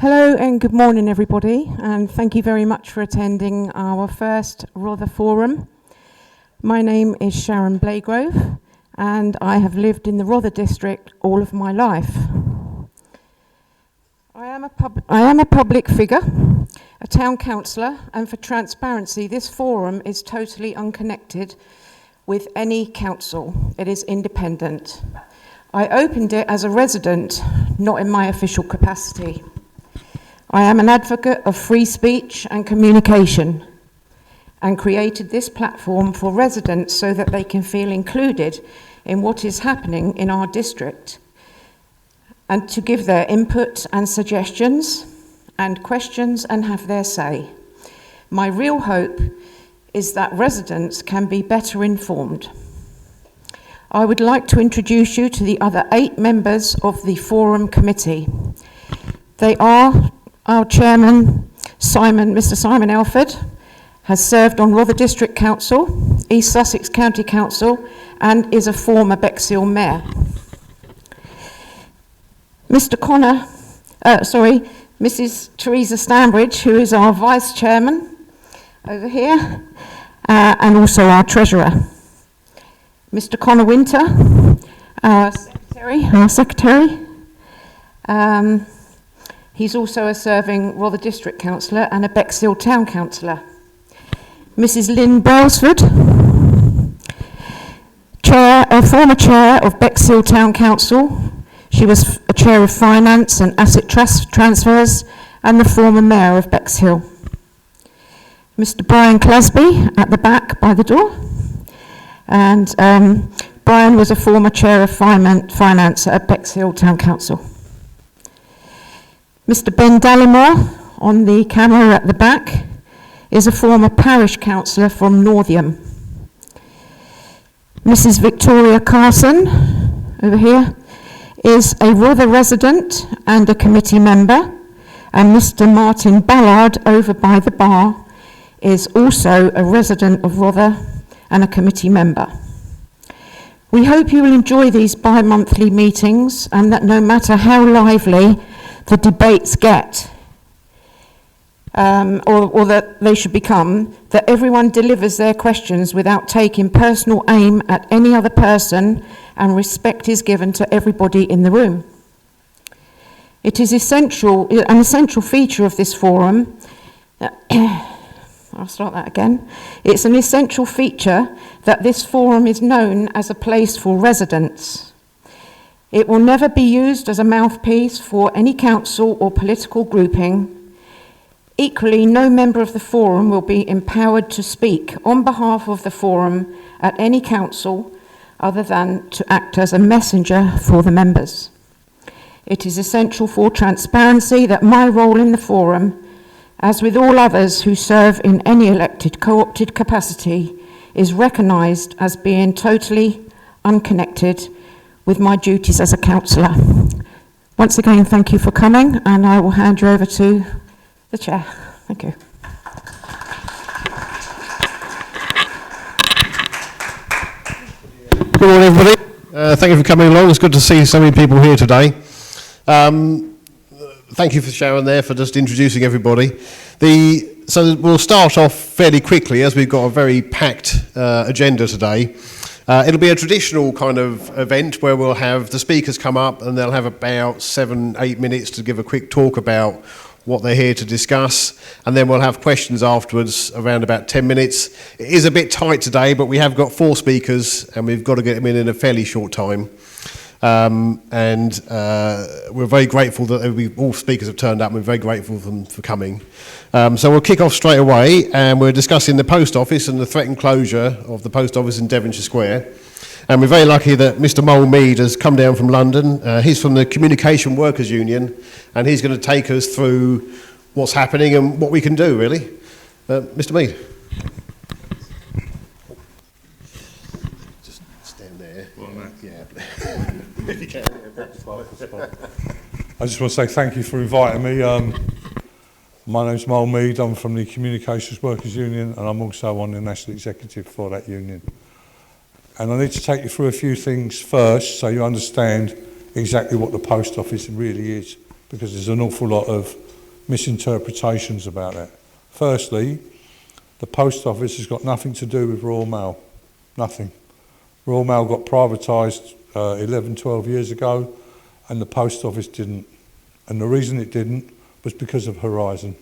Hello and good morning everybody, and thank you very much for attending our first Rother Forum. My name is Sharon Blagrove and I have lived in the Rother District all of my life. I am a public figure, a town councillor, and for transparency this forum is totally unconnected with any council. It is independent. I opened it as a resident, not in my official capacity. I am an advocate of free speech and communication and created this platform for residents so that they can feel included in what is happening in our district and to give their input and suggestions and questions and have their say. My real hope is that residents can be better informed. I would like to introduce you to the other 8 members of the Forum Committee. They are our chairman, Mr Simon Elford, has served on Rother District Council, East Sussex County Council, and is a former Bexhill Mayor. Mrs Teresa Stanbridge, who is our vice chairman over here, and also our treasurer. Mr Connor Winter, our secretary. He's also a serving Rother District Councillor and a Bexhill Town Councillor. Mrs Lynn Brailsford, former chair of Bexhill Town Council. She was a chair of finance and asset transfers and the former mayor of Bexhill. Mr Brian Clasby at the back by the door. And Brian was a former chair of finance at Bexhill Town Council. Mr Ben Dallimore, on the camera at the back, is a former parish councillor from Northiam. Mrs Victoria Carson, over here, is a Rother resident and a committee member, and Mr Martin Ballard, over by the bar, is also a resident of Rother and a committee member. We hope you will enjoy these bi-monthly meetings and that no matter how lively the debates get, or that they should become, that everyone delivers their questions without taking personal aim at any other person and respect is given to everybody in the room. It is an essential feature of this forum. I'll start that again. It's an essential feature that this forum is known as a place for residents. It will never be used as a mouthpiece for any council or political grouping. Equally, no member of the forum will be empowered to speak on behalf of the forum at any council other than to act as a messenger for the members. It is essential for transparency that my role in the forum, as with all others who serve in any elected co-opted capacity, is recognised as being totally unconnected with my duties as a councillor. Once again, thank you for coming, and I will hand you over to the chair. Thank you. Good morning, everybody. Thank you for coming along. It's good to see so many people here today. Thank you for Sharon there for just introducing everybody. So we'll start off fairly quickly as we've got a very packed agenda today. It'll be a traditional kind of event where we'll have the speakers come up and they'll have about 7-8 minutes to give a quick talk about what they're here to discuss, and then we'll have questions afterwards around about 10 minutes. It is a bit tight today, but we have got 4 speakers and we've got to get them in a fairly short time. We're very grateful that all speakers have turned up, and we're very grateful for them for coming. So we'll kick off straight away, and we're discussing the post office and the threatened closure of the post office in Devonshire Square. And we're very lucky that Mr Mole Meade has come down from London. He's from the Communication Workers Union, and he's going to take us through what's happening and what we can do, really. Mr Meade. Just stand there. Yeah. If you can. I just want to say thank you for inviting me. My name's Mole Meade. I'm from the Communications Workers Union, and I'm also on the National Executive for that union. And I need to take you through a few things first so you understand exactly what the post office really is, because there's an awful lot of misinterpretations about that. Firstly, the post office has got nothing to do with Royal Mail. Nothing. Royal Mail got privatised 11, 12 years ago, and the post office didn't. And the reason it didn't was because of Horizon.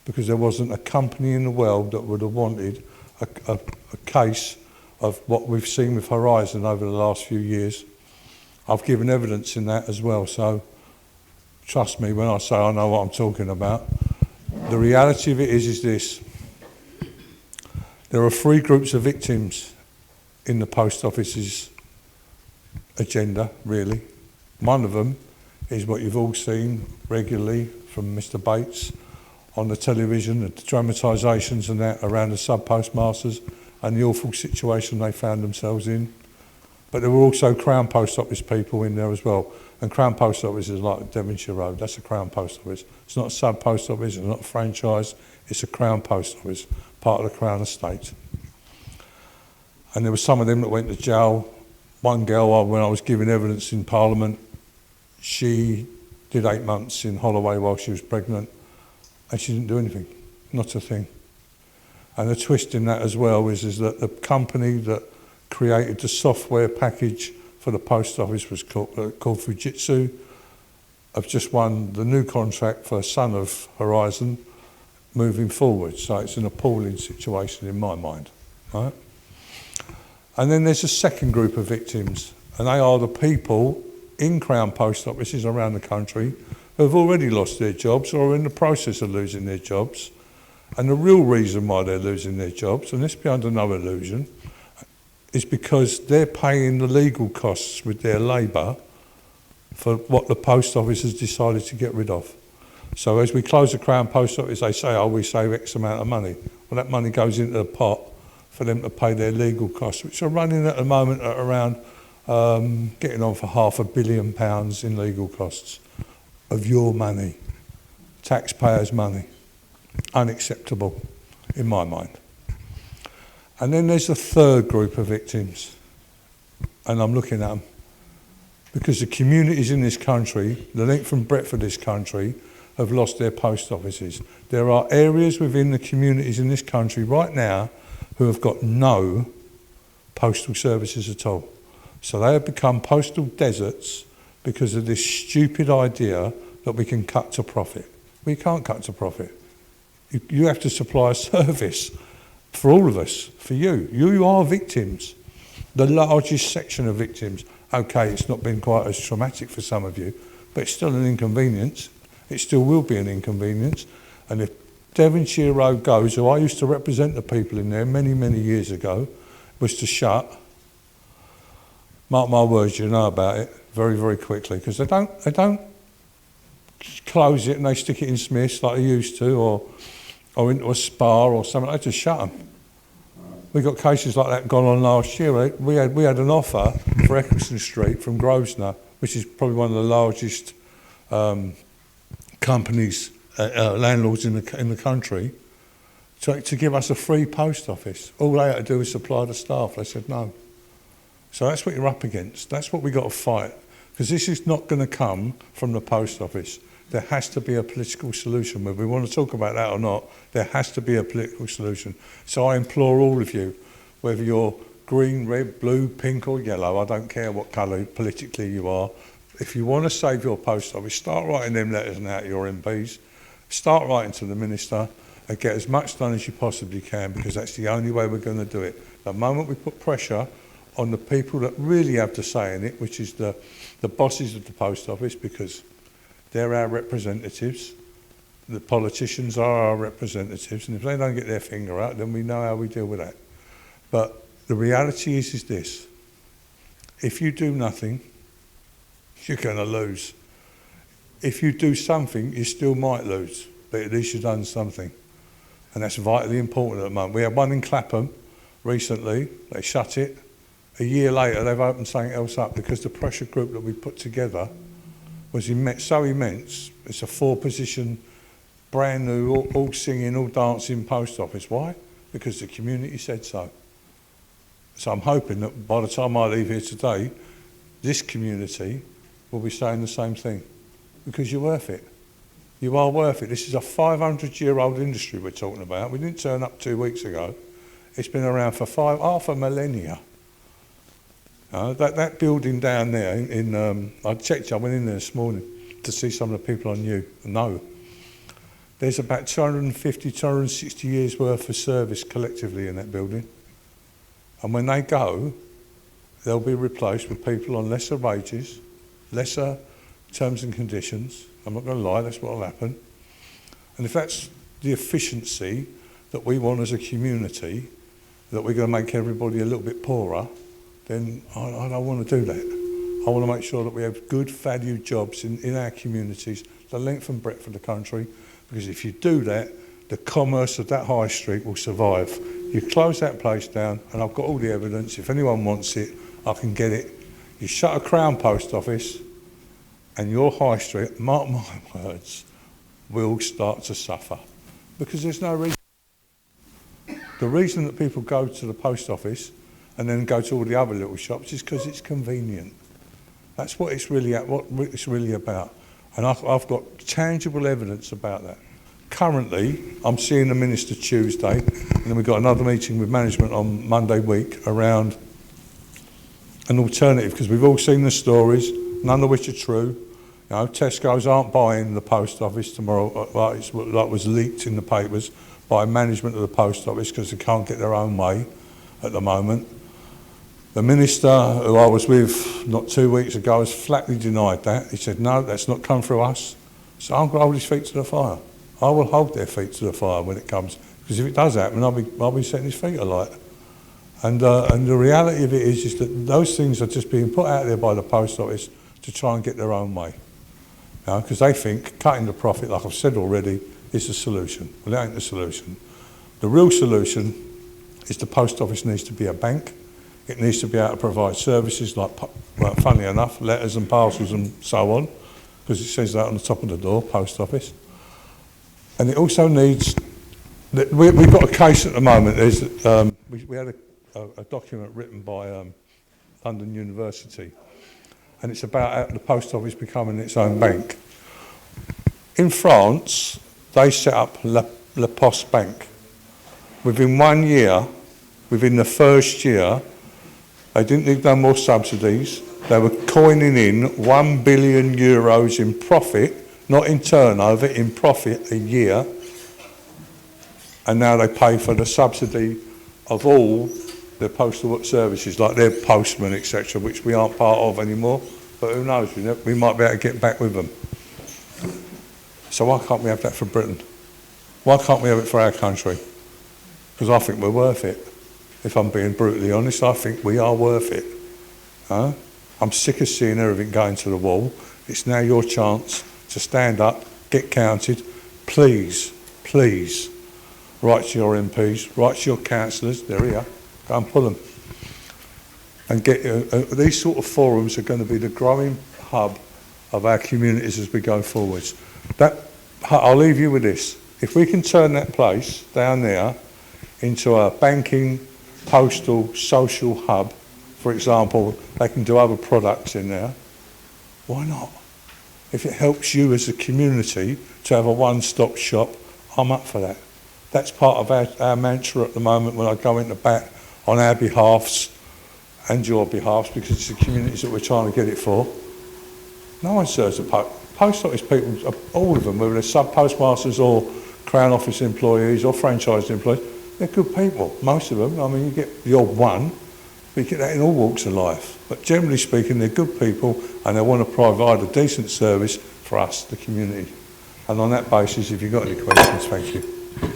Because there wasn't a company in the world that would have wanted a case of what we've seen with Horizon over the last few years. I've given evidence in that as well, so trust me when I say I know what I'm talking about. The reality of it is this. There are 3 groups of victims in the post office's agenda, really. One of them is what you've all seen regularly from Mr Bates on the television, the dramatisations and that around the sub-postmasters and the awful situation they found themselves in. But there were also Crown Post Office people in there as well. And Crown Post Office is like Devonshire Road, that's a Crown Post Office. It's not a sub-post office, it's not a franchise, it's a Crown Post Office, part of the Crown Estate. And there were some of them that went to jail. One girl, when I was giving evidence in Parliament, she did 8 months in Holloway while she was pregnant, and she didn't do anything, not a thing. And the twist in that as well is that the company that created the software package for the post office was called Fujitsu, have just won the new contract for Son of Horizon moving forward. So it's an appalling situation in my mind, right? And then there's a second group of victims, and they are the people in Crown Post Offices around the country who have already lost their jobs or are in the process of losing their jobs. And the real reason why they're losing their jobs, and let's be under no illusion, is because they're paying the legal costs with their labour for what the post office has decided to get rid of. So as we close the Crown Post Office, they say, oh, we save X amount of money. Well, that money goes into the pot for them to pay their legal costs, which are running at the moment at around getting on for £500 million in legal costs of your money, taxpayers' money. Unacceptable, in my mind. And then there's a third group of victims, and I'm looking at them, because the communities in this country, the length and breadth of this country, have lost their post offices. There are areas within the communities in this country right now who have got no postal services at all. So they have become postal deserts because of this stupid idea that we can cut to profit. We can't cut to profit. You have to supply a service for all of us, for you. You are victims, the largest section of victims. Okay, it's not been quite as traumatic for some of you, but it's still an inconvenience. It still will be an inconvenience. And if Devonshire Road goes, who I used to represent the people in there many, many years ago, was to shut, mark my words, you know about it very, very quickly, because they don't close it and they stick it in Smiths like they used to, or into a spa or something. They just shut them. We got cases like that gone on last year. We had an offer for Eccleston Street from Grosvenor, which is probably one of the largest companies, landlords in the country, to give us a free post office. All they had to do was supply the staff. They said no. So that's what you're up against. That's what we've got to fight. Because this is not going to come from the post office. There has to be a political solution. Whether we want to talk about that or not, there has to be a political solution. So I implore all of you, whether you're green, red, blue, pink or yellow, I don't care what colour politically you are, if you want to save your post office, start writing them letters now to your MPs, start writing to the Minister and get as much done as you possibly can, because that's the only way we're going to do it. The moment we put pressure on the people that really have to say in it, which is the bosses of the post office, because they're our representatives, the politicians are our representatives, and if they don't get their finger out, then we know how we deal with that. But the reality is this: if you do nothing, you're going to lose. If you do something, you still might lose, but at least you've done something. And that's vitally important at the moment. We had one in Clapham recently, they shut it. A year later, they've opened something else up because the pressure group that we put together was so immense. It's a 4-position, brand new, all singing, all dancing post office. Why? Because the community said so. So I'm hoping that by the time I leave here today, this community will be saying the same thing, because you're worth it. You are worth it. This is a 500-year-old industry we're talking about. We didn't turn up 2 weeks ago. It's been around for half a millennia. That building down there, I checked, I went in there this morning to see some of the people I know. There's about 250, 260 years worth of service collectively in that building. And when they go, they'll be replaced with people on lesser wages, lesser terms and conditions. I'm not going to lie, that's what will happen. And if that's the efficiency that we want as a community, that we're going to make everybody a little bit poorer, then I don't want to do that. I want to make sure that we have good value jobs in our communities, the length and breadth of the country, because if you do that, the commerce of that high street will survive. You close that place down, and I've got all the evidence. If anyone wants it, I can get it. You shut a Crown post office, and your high street, mark my words, will start to suffer. Because there's no reason. The reason that people go to the post office and then go to all the other little shops is because it's convenient. That's what it's really about. And I've got tangible evidence about that. Currently, I'm seeing the Minister Tuesday, and then we've got another meeting with management on Monday week around an alternative, because we've all seen the stories, none of which are true. You know, Tesco's aren't buying the post office tomorrow, like was leaked in the papers by management of the post office, because they can't get their own way at the moment. The Minister, who I was with not 2 weeks ago, has flatly denied that. He said, no, that's not come through us. So I'm going to hold his feet to the fire. I will hold their feet to the fire when it comes, because if it does happen, I'll be setting his feet alight. And the reality of it is that those things are just being put out there by the post office to try and get their own way. Because they think cutting the profit, like I've said already, is the solution. Well, it ain't the solution. The real solution is the post office needs to be a bank. It needs to be able to provide services like, well, funnily enough, letters and parcels and so on, because it says that on the top of the door, post office. And it also needs, we've got a case at the moment, we had a document written by London University, and it's about the post office becoming its own bank. In France, they set up La Poste Bank. Within 1 year, within the first year, they didn't need no more subsidies. They were coining in €1 billion in profit, not in turnover, in profit a year. And now they pay for the subsidy of all their postal services, like their postmen, etc., which we aren't part of anymore. But who knows, we might be able to get back with them. So why can't we have that for Britain? Why can't we have it for our country? Because I think we're worth it. If I'm being brutally honest, I think we are worth it. I'm sick of seeing everything going to the wall. It's now your chance to stand up, get counted. Please, please, write to your MPs, write to your councillors, they're here, go and pull them. And get these sort of forums are going to be the growing hub of our communities as we go forwards. I'll leave you with this. If we can turn that place down there into a banking, postal, social hub, for example, they can do other products in there, why not? If it helps you as a community to have a one-stop shop, I'm up for that. That's part of our mantra at the moment when I go into bat on our behalfs and your behalfs, because it's the communities that we're trying to get it for. No one serves the post office people, all of them, whether they're sub-postmasters or Crown Office employees or franchised employees, they're good people, most of them. I mean, you get the odd one, but you get that in all walks of life. But generally speaking, they're good people and they want to provide a decent service for us, the community. And on that basis, if you've got any questions, thank you. Thank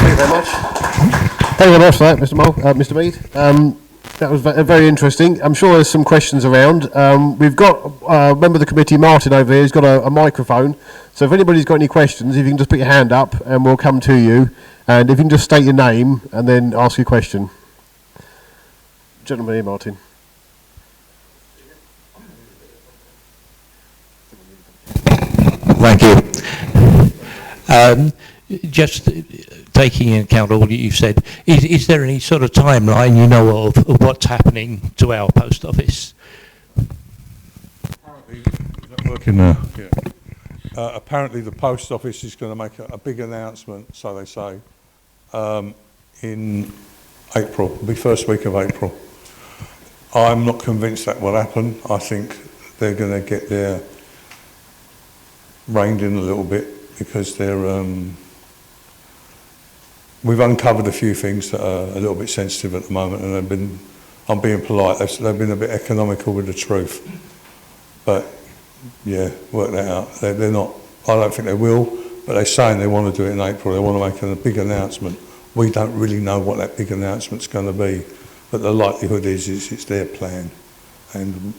you very much. Thank you very much for that, Mr Mole, Mr Meade. That was very interesting. I'm sure there's some questions around. We've got a member of the committee, Martin, over here. He's got a microphone. So if anybody's got any questions, if you can just put your hand up and we'll come to you. And if you can just state your name and then ask your question. Gentleman here, Martin. Thank you. Just taking into account all that you've said, is there any sort of timeline you know of what's happening to our post office? Is that working now? Yeah. Apparently the post office is going to make a big announcement, so they say, in April, the first week of April. I'm not convinced that will happen. I think they're going to get their reined in a little bit because they're we've uncovered a few things that are a little bit sensitive at the moment, and I'm being polite, they've been a bit economical with the truth. But yeah, work that out. They're not, I don't think they will, but they're saying they want to do it in April. They want to make a big announcement. We don't really know what that big announcement's going to be, but the likelihood is it's their plan, and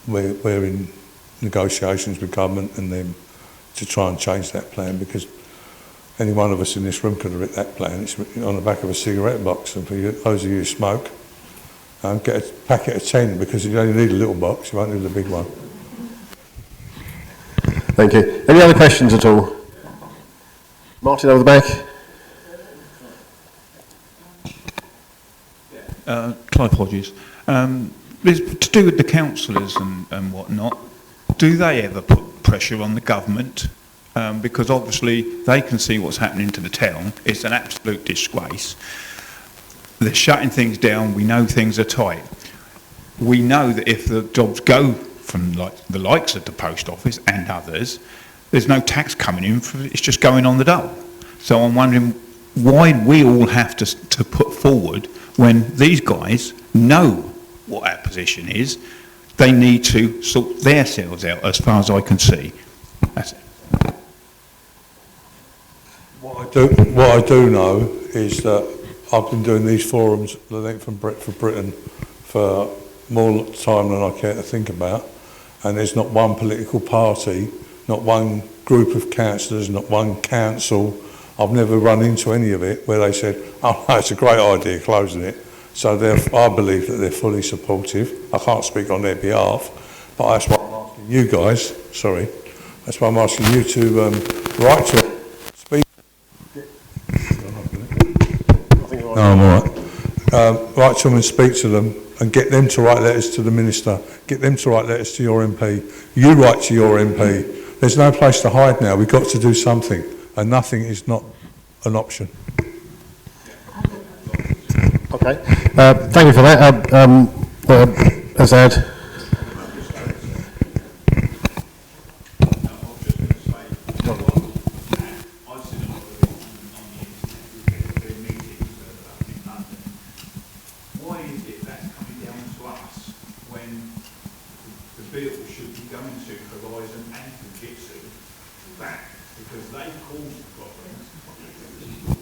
we're in negotiations with government and them to try and change that plan, because any one of us in this room could have written that plan. It's on the back of a cigarette box, and for those of you who smoke, get a packet of 10, because you only need a little box, you won't need a big one. Thank you. Any other questions at all? Martin over the back. Clive Hodges. To do with the councillors and whatnot, do they ever put pressure on the government? Because obviously they can see what's happening to the town. It's an absolute disgrace. They're shutting things down. We know things are tight. We know that if the jobs go from the likes of the post office and others, there's no tax coming in, it's just going on the dole. So I'm wondering why we all have to put forward, when these guys know what our position is, they need to sort themselves out, as far as I can see. That's it. What I do know is that I've been doing these forums the length and breadth of Britain for more time than I care to think about, and there's not one political party, not one group of councillors, not one council, I've never run into any of it where they said, oh no, it's a great idea closing it. So I believe that they're fully supportive. I can't speak on their behalf, but that's why I'm asking you guys, sorry, that's why I'm asking you to write to them, speak. No, I'm all right. Write to them and speak to them, and get them to write letters to the Minister, get them to write letters to your MP, you write to your MP. There's no place to hide now, we've got to do something, and nothing is not an option. Okay, thank you for that. Azad. Why is it that's coming down to us when the bill should be going to Horizon and to Jitsu back, because they caused the problems?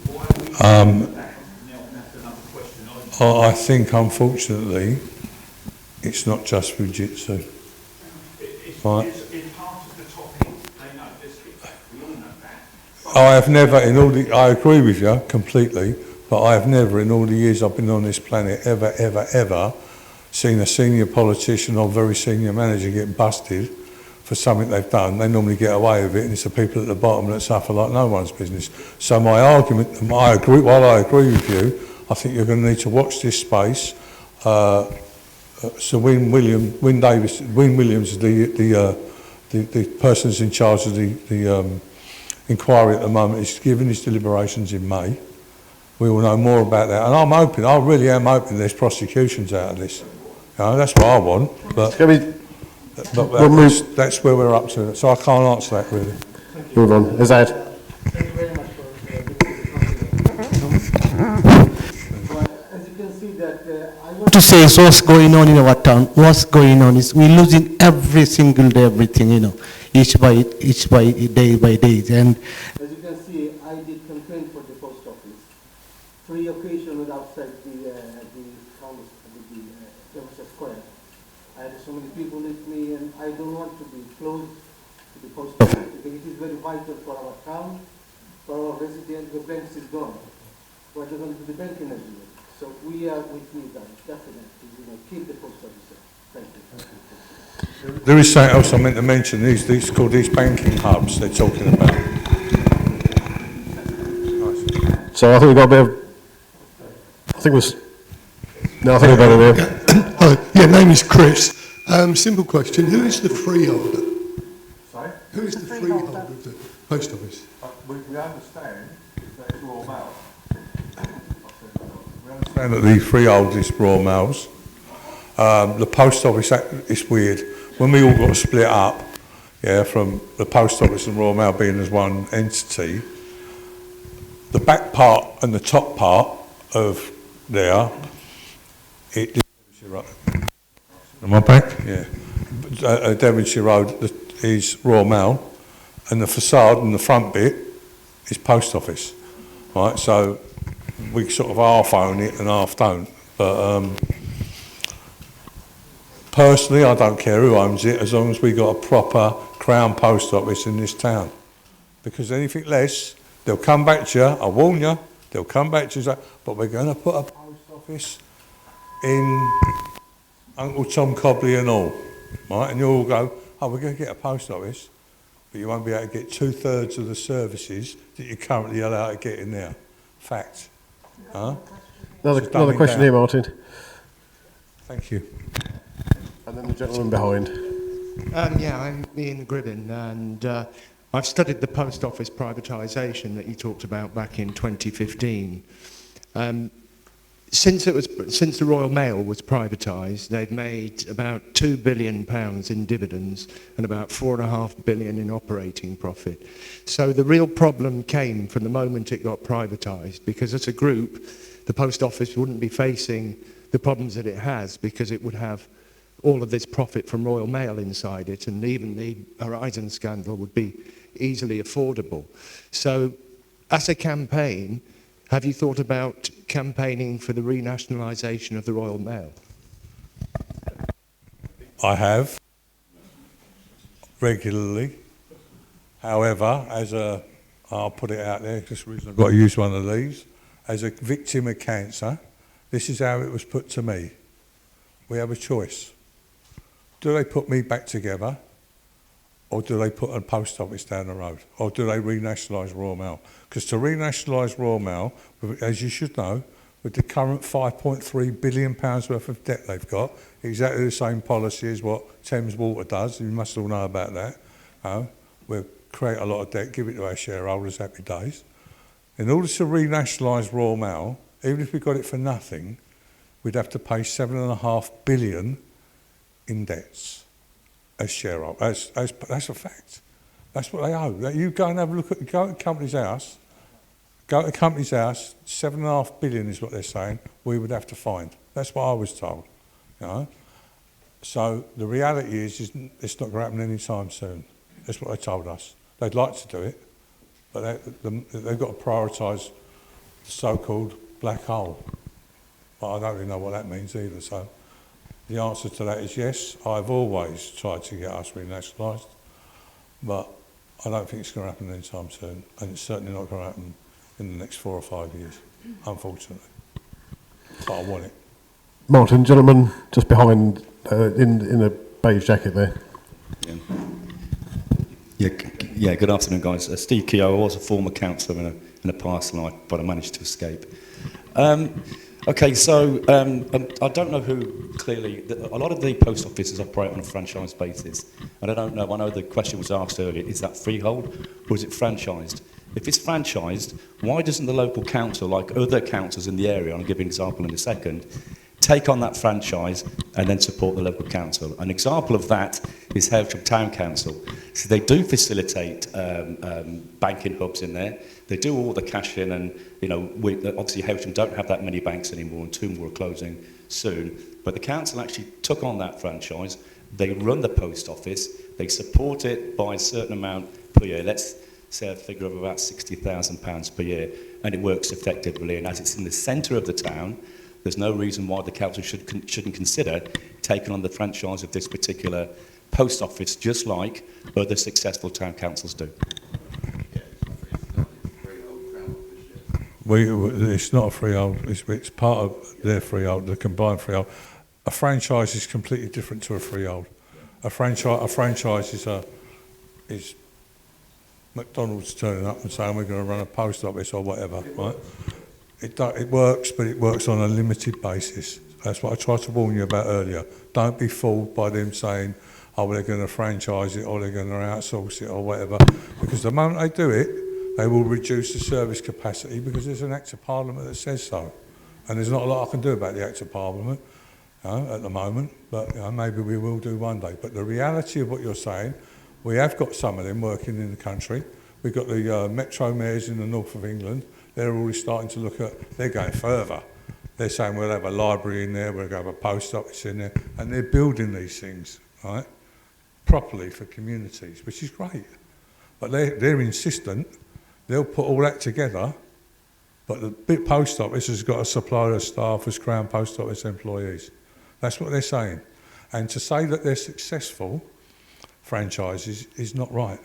Why are we doing that? Now, that's another question. I think, unfortunately, it's not just Fujitsu. It's Right. it's part of the topic. They know this. We all know that. I have never, I agree with you completely, but I have never, in all the years I've been on this planet, ever seen a senior politician or very senior manager get busted for something they've done. They normally get away with it, and it's the people at the bottom that suffer like no one's business. So my argument, while I agree with you, I think you're going to need to watch this space. So Win Williams is the person who's in charge of the inquiry at the moment. He's given his deliberations in May. We will know more about that, and I really am hoping there's prosecutions out of this. You know, that's what I want, but that's where we're up to. So I can't answer that really. Move on. Azad. Thank you very much for as you can see that I want to say is what's going on in our town. What's going on is we're losing every single day everything, you know, each by day by day. And as you can see, I did complain for the post office. 3 occasions outside the Devonshire Square. I had so many people with me, and I don't want to be close to the post office because it is very vital for our town, for our residents. The bank is gone. We're going to the banking as well. So we are with you guys, definitely. You know, keep the post office. Thank you. There is something else I meant to mention. These called these banking hubs they're talking about. So I think we've got a bit of. I think we're better there. Yeah, name is Chris. Simple question: who is the freeholder? Who's the freeholder of the post office? We understand that it's Royal Mail. We understand that the freehold is Royal Mail's. The post office, it's weird. When we all got split up, yeah, from the post office and Royal Mail being as one entity, the back part and the top part of there, am I back? Yeah. Devonshire Road is Royal Mail, and the facade and the front bit is post office, right? So we sort of half own it and half don't. But personally, I don't care who owns it as long as we got a proper Crown post office in this town. Because anything less, they'll come back to you. I warn you, they'll come back to you. But we're going to put a post office in Uncle Tom Cobley and all, right? And you'll all go, oh, we're going to get a post office, but you won't be able to get 2/3 of the services that you're currently allowed to get in there. Fact. Huh? Another question here, Martin. Thank you. And then the gentleman behind. Yeah, I'm Ian Gribbin, and I've studied the post office privatisation that you talked about back in 2015. Since the Royal Mail was privatised, they've made about £2 billion in dividends and about £4.5 billion in operating profit. So the real problem came from the moment it got privatised, because as a group, the post office wouldn't be facing the problems that it has, because it would have all of this profit from Royal Mail inside it, and even the Horizon scandal would be easily affordable. So as a campaign, have you thought about campaigning for the renationalisation of the Royal Mail? I have, regularly. However, I'll put it out there, because I've got to use one of these. As a victim of cancer, this is how it was put to me. We have a choice. Do they put me back together, or do they put a post office down the road? Or do they renationalise Royal Mail? Because to renationalise Royal Mail, as you should know, with the current £5.3 billion worth of debt they've got, exactly the same policy as what Thames Water does, you must all know about that. We'll create a lot of debt, give it to our shareholders, happy days. In order to renationalise Royal Mail, even if we got it for nothing, we'd have to pay £7.5 billion in debts as shareholders. That's a fact. That's what they owe. You go and have a look at the company's house. Go to the company's house. £7.5 billion is what they're saying. We would have to find. That's what I was told. You know? So the reality is it's not going to happen anytime soon. That's what they told us. They'd like to do it, but they've got to prioritise the so-called black hole. But I don't really know what that means either. So the answer to that is yes. I've always tried to get us renationalised, but I don't think it's going to happen anytime soon, and it's certainly not going to happen in the next 4 or 5 years, unfortunately. But I want it. Martin, gentleman just behind in a beige jacket there. Yeah, good afternoon, guys. Steve Keogh. I was a former councillor in a past life, but I managed to escape. Okay, so I don't know who clearly. A lot of the post offices operate on a franchise basis, and I don't know. I know the question was asked earlier: is that freehold or is it franchised? If it's franchised, why doesn't the local council, like other councils in the area, and I'll give you an example in a second, take on that franchise and then support the local council? An example of that is Bexhill Town Council. So they do facilitate banking hubs in there. They do all the cash in, and obviously Houghton don't have that many banks anymore, and 2 more are closing soon. But the council actually took on that franchise. They run the post office. They support it by a certain amount per year. Let's say a figure of about £60,000 per year, and it works effectively. And as it's in the centre of the town, there's no reason why the council shouldn't consider taking on the franchise of this particular post office, just like other successful town councils do. It's not a freehold. It's part of their freehold, the combined freehold. A franchise is completely different to a freehold. A franchise is McDonald's turning up and saying we're going to run a post office or whatever, right? It works, but it works on a limited basis. That's what I tried to warn you about earlier. Don't be fooled by them saying, oh, they're going to franchise it or they're going to outsource it or whatever. Because the moment they do it, they will reduce the service capacity because there's an Act of Parliament that says so. And there's not a lot I can do about the Act of Parliament at the moment, but maybe we will do one day. But the reality of what you're saying, we have got some of them working in the country. We've got the metro mayors in the north of England. They're already starting to look at, they're going further. They're saying we'll have a library in there, we'll have a post office in there, and they're building these things, right, properly for communities, which is great. But they're insistent, they'll put all that together, but the big post office has got to supply the staff as Crown Post Office employees. That's what they're saying. And to say that they're successful franchises is not right.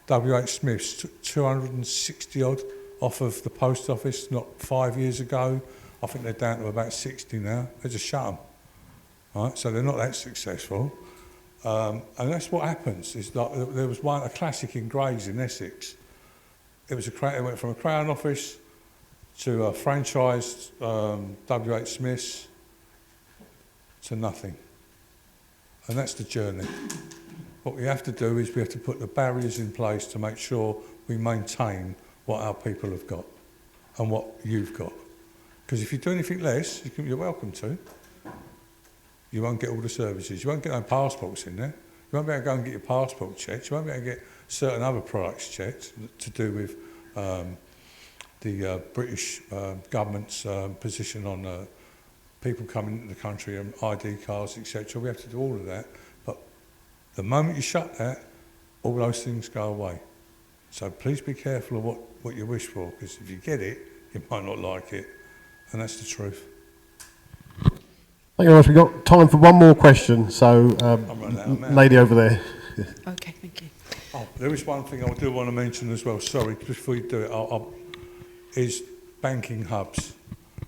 WH Smith's took 260 odd off of the post office not 5 years ago. I think they're down to about 60 now. They just shut them. Right? So they're not that successful. And that's what happens. Is like, there was a classic in Grays in Essex. It went from a Crown office to a franchised WH Smith's to nothing. And that's the journey. What we have to do is we have to put the barriers in place to make sure we maintain what our people have got and what you've got. Because if you do anything less, you're welcome to. You won't get all the services. You won't get no passports in there. You won't be able to go and get your passport checked. You won't be able to get certain other products checked to do with the British government's position on people coming into the country and ID cards, etc. We have to do all of that. But the moment you shut that, all those things go away. So please be careful of what you wish for, because if you get it, you might not like it. And that's the truth. Thank you very much. We've got time for one more question. So, lady over there. Okay, thank you. Oh, there is one thing I do want to mention as well. Sorry, before you do it, is banking hubs.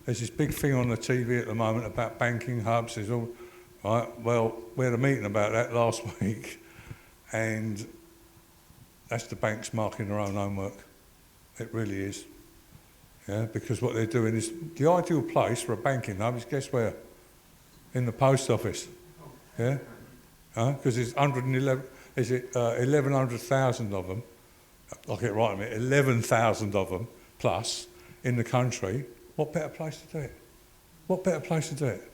There's this big thing on the TV at the moment about banking hubs. There's all right. Well, we had a meeting about that last week, and that's the banks marking their own homework. It really is. Yeah, because what they're doing is the ideal place for a banking hub is guess where? In the post office. Yeah, because there's 111. Is it 1,100,000 of them? I'll get it right in a minute. 11,000 of them plus in the country. What better place to do it? What better place to do it?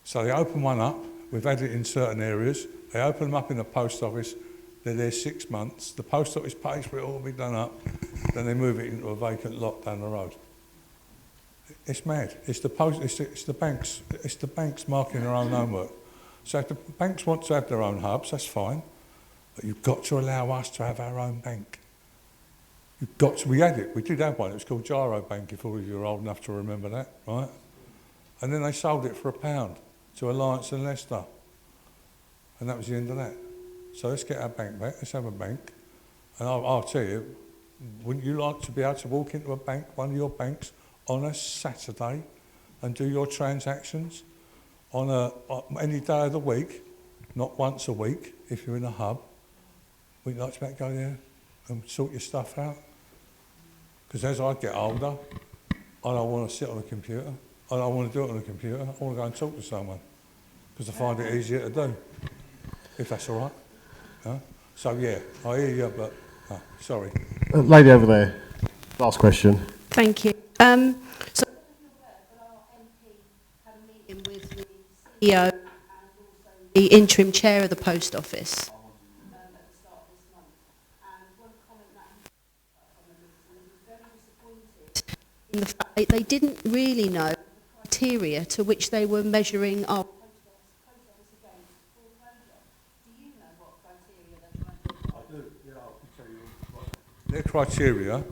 So they open one up. We've had it in certain areas. They open them up in the post office. They're there 6 months. The post office pays for it all to be done up. Then they move it into a vacant lot down the road. It's mad. It's the banks. It's the banks marking their own homework. So if the banks want to have their own hubs, that's fine. But you've got to allow us to have our own bank. You've got to. We had it. We did have one. It was called Gyro Bank. If all of you are old enough to remember that, right? And then they sold it for £1 to Alliance and Leicester, and that was the end of that. So let's get our bank back. Let's have a bank. And I'll tell you, wouldn't you like to be able to walk into a bank, one of your banks, on a Saturday, and do your transactions on any day of the week, not once a week, if you're in a hub? Wouldn't you like to be able to go there and sort your stuff out? Because as I get older, I don't want to sit on a computer. I don't want to do it on a computer. I want to go and talk to someone because I find it easier to do, if that's all right. Yeah? So, yeah, I hear you, but sorry. Lady over there, last question. Thank you. So, our MP had a meeting with the CEO and also the interim chair of the post office at the start of this month. And one comment that he was very disappointed in the fact that they didn't really know the criteria to which they were measuring our post office against foreclosure. Do you know what criteria they're trying to apply? I do, yeah, I can tell you. Their criteria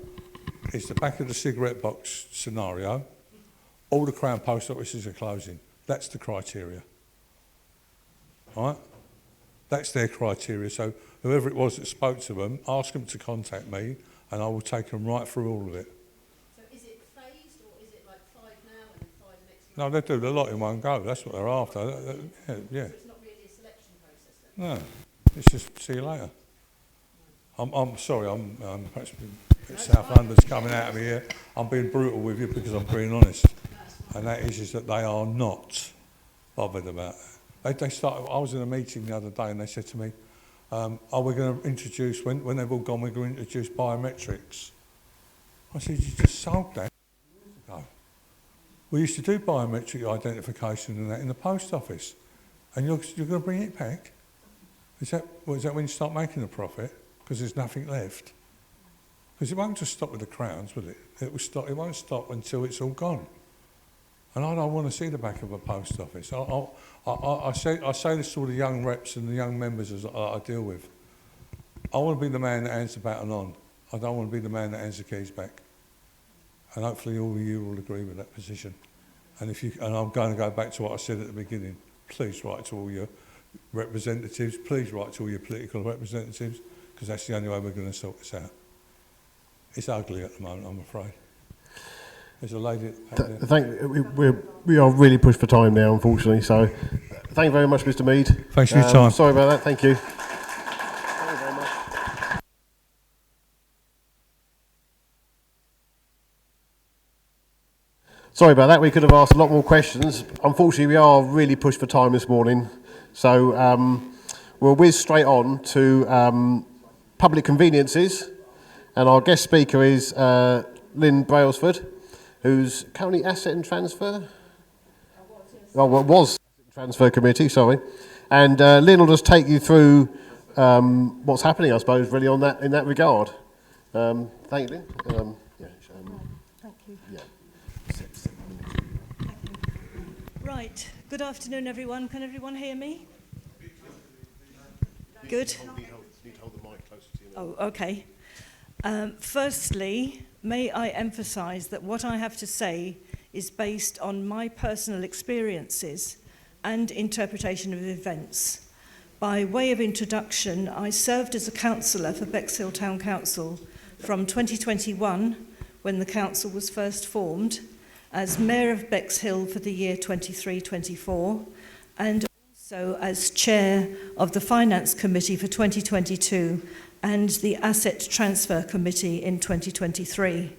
is the back of the cigarette box scenario. All the Crown post offices are closing. That's the criteria. All right? That's their criteria. So whoever it was that spoke to them, ask them to contact me and I will take them right through all of it. So is it phased or is it like 5 now and 5 next month? No, they do a lot in one go. That's what they're after. Yeah. So it's not really a selection process then? No, it's just see you later. I'm sorry, I'm perhaps South London's coming out of me here. I'm being brutal with you because I'm being honest. And that is that they are not bothered about that. They started, I was in a meeting the other day and they said to me, we're going to introduce, when they've all gone, we're going to introduce biometrics. I said, you just sold that years ago. We used to do biometric identification and that in the post office. And you're going to bring it back? Is that when you start making a profit? Because there's nothing left. Because it won't just stop with the crowns, will it? It won't stop until it's all gone. And I don't want to see the back of a post office. I say this to all the young reps and the young members I deal with. I want to be the man that hands the baton on. I don't want to be the man that hands the keys back. And hopefully all of you will agree with that position. And I'm going to go back to what I said at the beginning. Please write to all your representatives. Please write to all your political representatives, because that's the only way we're going to sort this out. It's ugly at the moment, I'm afraid. There's a lady at the back there. We are really pushed for time now, unfortunately. So, thank you very much, Mr Meade. Thanks for your time. Sorry about that. Thank you. Sorry about that. We could have asked a lot more questions. Unfortunately, we are really pushed for time this morning. So we'll whiz straight on to public conveniences. And our guest speaker is Lynn Brailsford, who's currently Asset and Transfer? Was Transfer Committee, sorry. And Lynn will just take you through what's happening, I suppose, really in that regard. Thank you, Lynn. Thank you. Yeah. Right, good afternoon everyone. Can everyone hear me? Good. Oh, okay. Firstly, may I emphasise that what I have to say is based on my personal experiences and interpretation of events. By way of introduction, I served as a councillor for Bexhill Town Council from 2021, when the council was first formed, as Mayor of Bexhill for the year 23-24, and also as Chair of the Finance Committee for 2022 and the Asset Transfer Committee in 2023.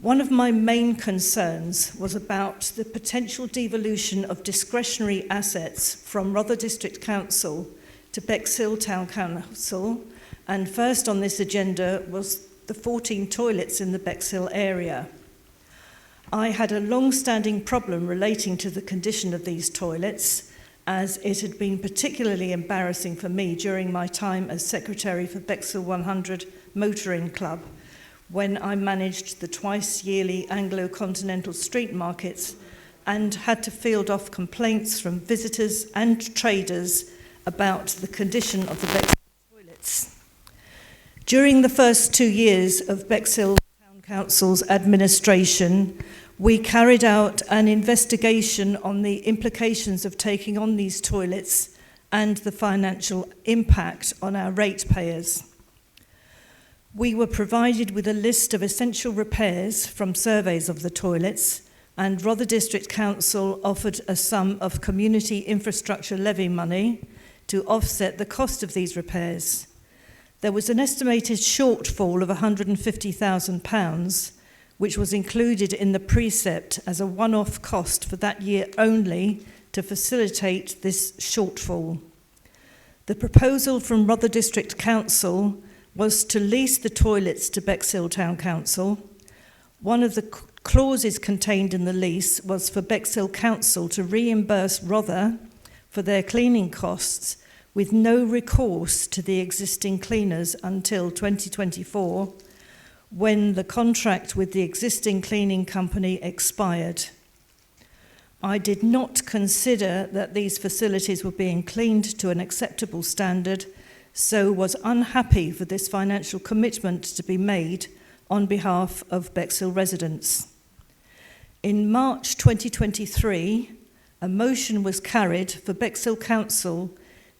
One of my main concerns was about the potential devolution of discretionary assets from Rother District Council to Bexhill Town Council, and first on this agenda was the 14 toilets in the Bexhill area. I had a long-standing problem relating to the condition of these toilets, as it had been particularly embarrassing for me during my time as Secretary for Bexhill 100 Motoring Club, when I managed the twice-yearly Anglo-Continental street markets and had to field off complaints from visitors and traders about the condition of the Bexhill toilets. During the first 2 years of Bexhill Town Council's administration, we carried out an investigation on the implications of taking on these toilets and the financial impact on our ratepayers. We were provided with a list of essential repairs from surveys of the toilets, and Rother District Council offered a sum of community infrastructure levy money to offset the cost of these repairs. There was an estimated shortfall of £150,000, which was included in the precept as a one-off cost for that year only to facilitate this shortfall. The proposal from Rother District Council was to lease the toilets to Bexhill Town Council. One of the clauses contained in the lease was for Bexhill Council to reimburse Rother for their cleaning costs with no recourse to the existing cleaners until 2024, when the contract with the existing cleaning company expired. I did not consider that these facilities were being cleaned to an acceptable standard, so was unhappy for this financial commitment to be made on behalf of Bexhill residents. In March 2023, a motion was carried for Bexhill Council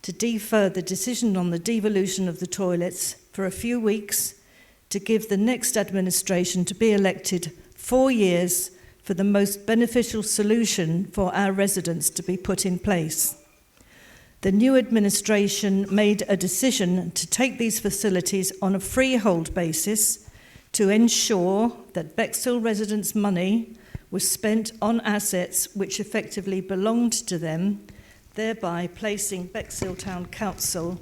to defer the decision on the devolution of the toilets for a few weeks to give the next administration to be elected 4 years for the most beneficial solution for our residents to be put in place. The new administration made a decision to take these facilities on a freehold basis to ensure that Bexhill residents' money was spent on assets which effectively belonged to them, thereby placing Bexhill Town Council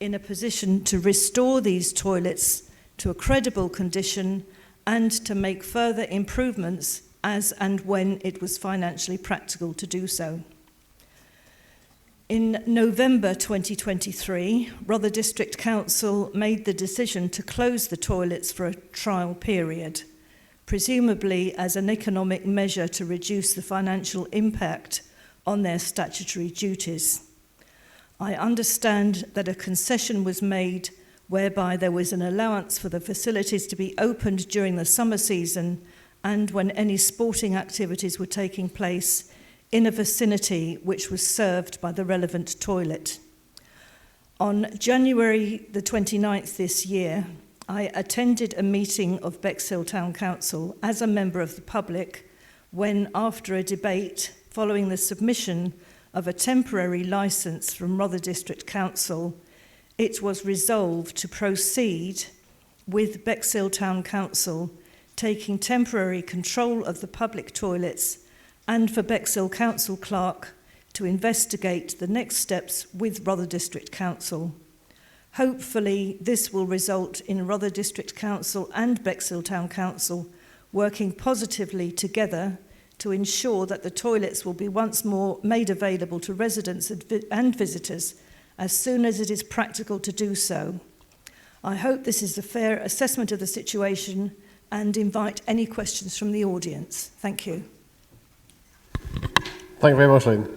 in a position to restore these toilets to a credible condition and to make further improvements as and when it was financially practical to do so. In November 2023, Rother District Council made the decision to close the toilets for a trial period, presumably as an economic measure to reduce the financial impact on their statutory duties. I understand that a concession was made whereby there was an allowance for the facilities to be opened during the summer season and when any sporting activities were taking place in a vicinity which was served by the relevant toilet. On January the 29th this year, I attended a meeting of Bexhill Town Council as a member of the public when, after a debate following the submission of a temporary licence from Rother District Council, it was resolved to proceed with Bexhill Town Council taking temporary control of the public toilets and for Bexhill Council Clerk to investigate the next steps with Rother District Council. Hopefully, this will result in Rother District Council and Bexhill Town Council working positively together to ensure that the toilets will be once more made available to residents and visitors as soon as it is practical to do so. I hope this is a fair assessment of the situation and invite any questions from the audience. Thank you. Thank you very much, Lynn.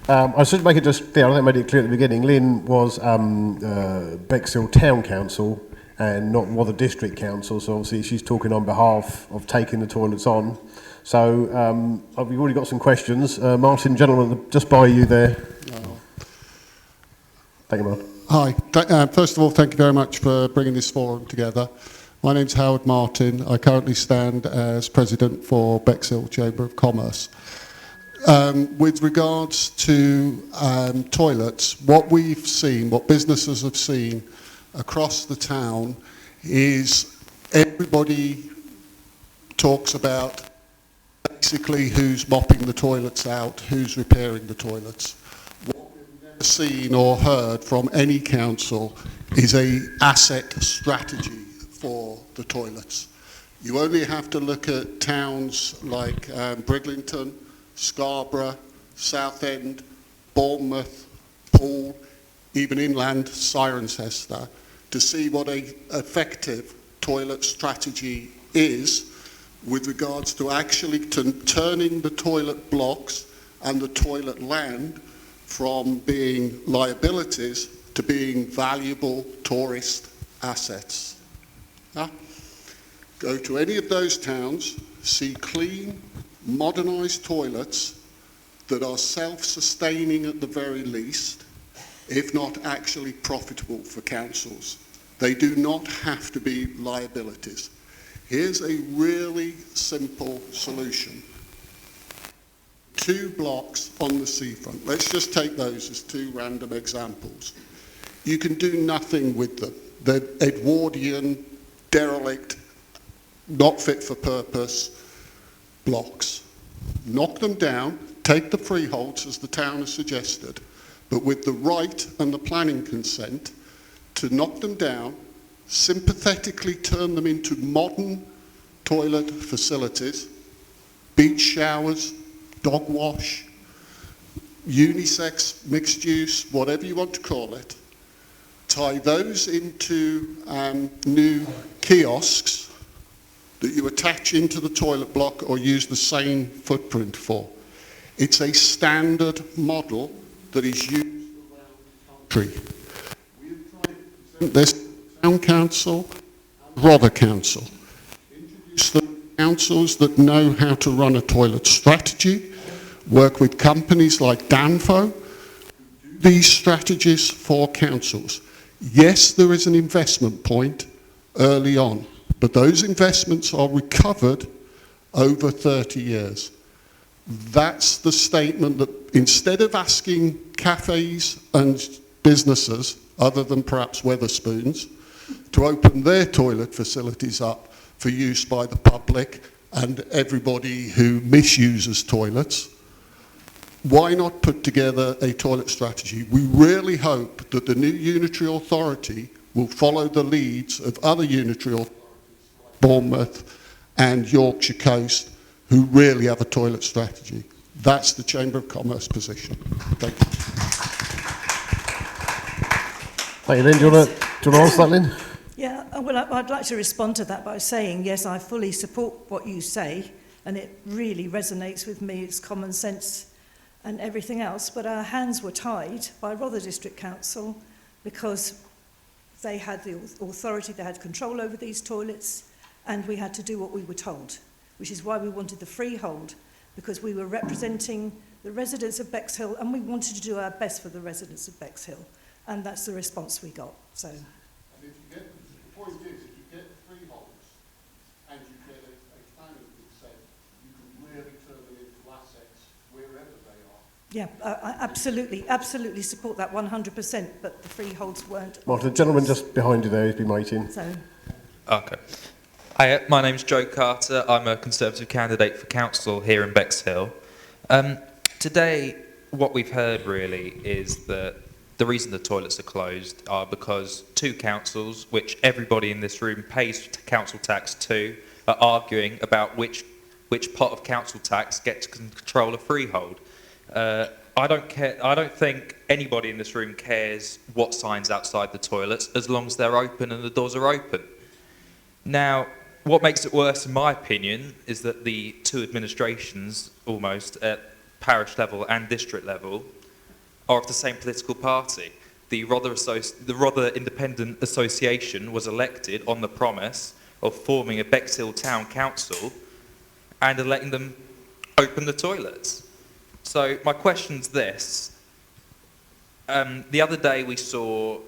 I should make it just clear, I think I made it clear at the beginning, Lynn was Bexhill Town Council and not Rother District Council, so obviously she's talking on behalf of taking the toilets on. So we've already got some questions. Martin, gentleman, just by you there. Thank you, Martin. Hi. First of all, thank you very much for bringing this forum together. My name's Howard Martin. I currently stand as President for Bexhill Chamber of Commerce. With regards to toilets, what we've seen, what businesses have seen across the town is everybody talks about basically who's mopping the toilets out, who's repairing the toilets. What we've never seen or heard from any council is an asset strategy for the toilets. You only have to look at towns like Bridlington, Scarborough, Southend, Bournemouth, Poole, even inland Cirencester, to see what an effective toilet strategy is with regards to actually turning the toilet blocks and the toilet land from being liabilities to being valuable tourist assets. Go to any of those towns, see clean, modernised toilets that are self-sustaining at the very least, if not actually profitable for councils. They do not have to be liabilities. Here's a really simple solution. 2 blocks on the seafront. Let's just take those as 2 random examples. You can do nothing with them. They're Edwardian, derelict, not fit for purpose blocks. Knock them down, take the freeholds as the town has suggested, but with the right and the planning consent to knock them down, sympathetically turn them into modern toilet facilities, beach showers, dog wash, unisex, mixed use, whatever you want to call it. Tie those into new kiosks that you attach into the toilet block or use the same footprint for. It's a standard model that is used around the country. We've tried to present this to the Town Council and Rother Council. Introduce the councils that know how to run a toilet strategy, work with companies like Danfo, do these strategies for councils. Yes, there is an investment point early on, but those investments are recovered over 30 years. That's the statement that instead of asking cafes and businesses, other than perhaps Wetherspoons, to open their toilet facilities up for use by the public and everybody who misuses toilets, why not put together a toilet strategy? We really hope that the new unitary authority will follow the leads of other unitary authorities, Bournemouth and Yorkshire Coast, who really have a toilet strategy. That's the Chamber of Commerce position. Thank you. Thank you, Lynn. Do you want to answer that, Lynn? Yeah, well, I'd like to respond to that by saying, yes, I fully support what you say, and it really resonates with me. It's common sense and everything else, but our hands were tied by Rother District Council because they had the authority, they had control over these toilets, and we had to do what we were told, which is why we wanted the freehold, because we were representing the residents of Bexhill, and we wanted to do our best for the residents of Bexhill, and that's the response we got. So. And if you get, the point is, if you get the freeholds and you get a planning consent, you can really turn them into assets wherever they are. Yeah, I absolutely support that 100%, but the freeholds weren't. Martin, the gentleman just behind you there, he's been waiting. So. Okay. Hi, my name's Joe Carter. I'm a Conservative candidate for council here in Bexhill. Today, what we've heard really is that the reason the toilets are closed are because two councils, which everybody in this room pays council tax to, are arguing about which pot of council tax gets control of freehold. I don't think anybody in this room cares what signs outside the toilets as long as they're open and the doors are open. Now, what makes it worse, in my opinion, is that the two administrations, almost at parish level and district level, are of the same political party. The Rother Independent Association was elected on the promise of forming a Bexhill Town Council and letting them open the toilets. So my question's this. The other day we saw,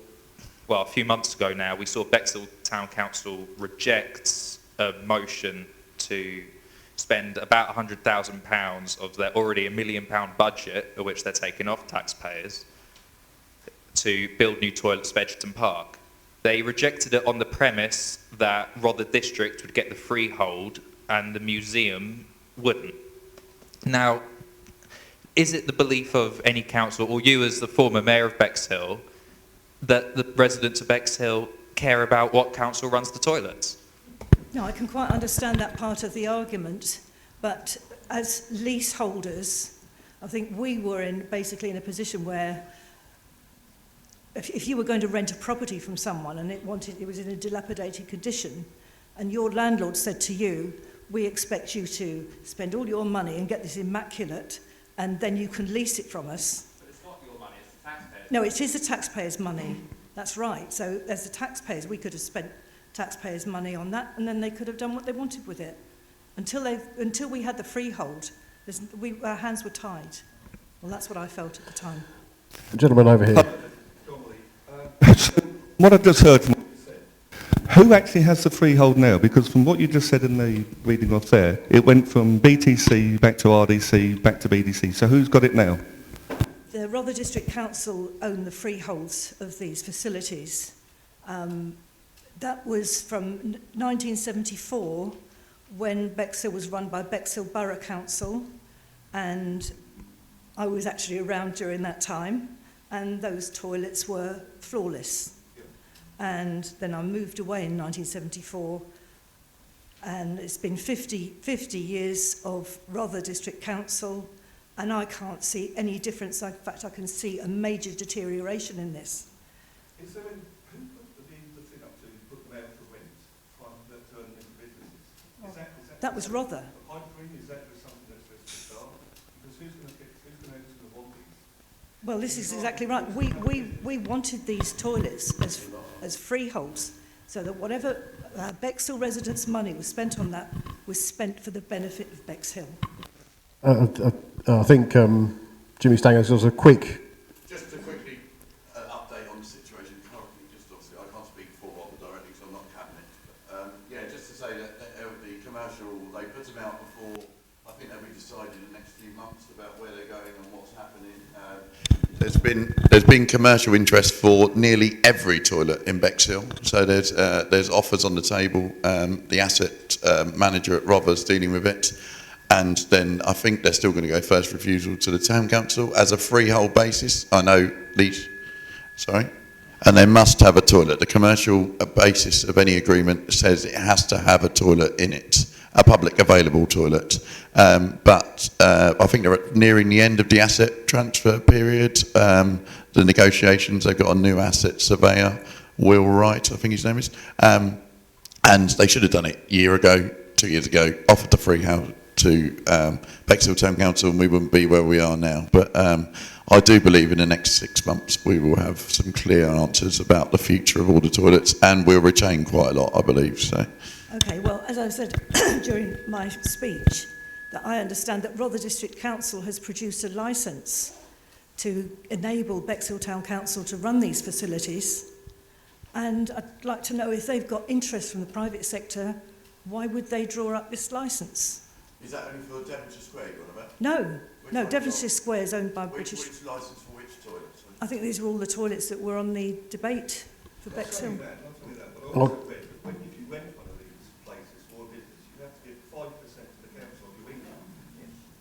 well, a few months ago now, we saw Bexhill Town Council reject a motion to spend about £100,000 of their already £1 million budget, of which they're taking off taxpayers, to build new toilets at Edgerton Park. They rejected it on the premise that Rother District would get the freehold and the museum wouldn't. Now, is it the belief of any council, or you as the former mayor of Bexhill, that the residents of Bexhill care about what council runs the toilets? No, I can quite understand that part of the argument, but as leaseholders, I think we were basically in a position where if you were going to rent a property from someone and it was in a dilapidated condition, and your landlord said to you, we expect you to spend all your money and get this immaculate, and then you can lease it from us. But it's not your money, it's the taxpayers'. No, it is the taxpayers' money. That's right. So as the taxpayers, we could have spent taxpayers' money on that, and then they could have done what they wanted with it. Until we had the freehold, our hands were tied. Well, that's what I felt at the time. The gentleman over here. What I've just heard from what you said, who actually has the freehold now? Because from what you just said in the reading off there, it went from BTC back to RDC, back to BDC. So who's got it now? The Rother District Council own the freeholds of these facilities. That was from 1974, when Bexhill was run by Bexhill Borough Council, and I was actually around during that time, and those toilets were floorless. And then I moved away in 1974, and it's been 50 years of Rother District Council, and I can't see any difference. In fact, I can see a major deterioration in this. Is there who put the thing up to put them out for rent, trying to turn them into businesses? That was Rother. The pipe green, is that just something that's just to start? Because who's going to want these? Well, this is exactly right. We wanted these toilets as freeholds, so that whatever Bexhill residents' money was spent on that was spent for the benefit of Bexhill. I think Jimmy Stanger has a quick. Just to quickly update on the situation currently, just obviously I can't speak for Rother directly because I'm not cabinet. Yeah, just to say that the commercial, they put them out before, I think they'll be decided in the next few months about where they're going and what's happening. There's been commercial interest for nearly every toilet in Bexhill, so there's offers on the table. The asset manager at Rother's dealing with it. and then I think they're still going to go first refusal to the town council as a freehold basis. I know these, sorry, and they must have a toilet. The commercial basis of any agreement says it has to have a toilet in it, a public available toilet. But I think they're nearing the end of the asset transfer period. The negotiations, they've got a new asset surveyor, Will Wright, I think his name is, and they should have done it a year ago, 2 years ago, offered the freehold to Bexhill Town Council, and we wouldn't be where we are now. But I do believe in the next 6 months we will have some clear answers about the future of all the toilets, and we'll retain quite a lot, I believe. So. Okay, well, as I said during my speech, that I understand that Rother District Council has produced a licence to enable Bexhill Town Council to run these facilities. And I'd like to know, if they've got interest from the private sector, why would they draw up this licence? Is that only for Devonshire Square you're on about? No, no, Devonshire Square is owned by British... Which licence for which toilets? I think these are all the toilets that were on the debate for Bexhill. If you rent one of these places for a business, you have to give 5% to the council of your income.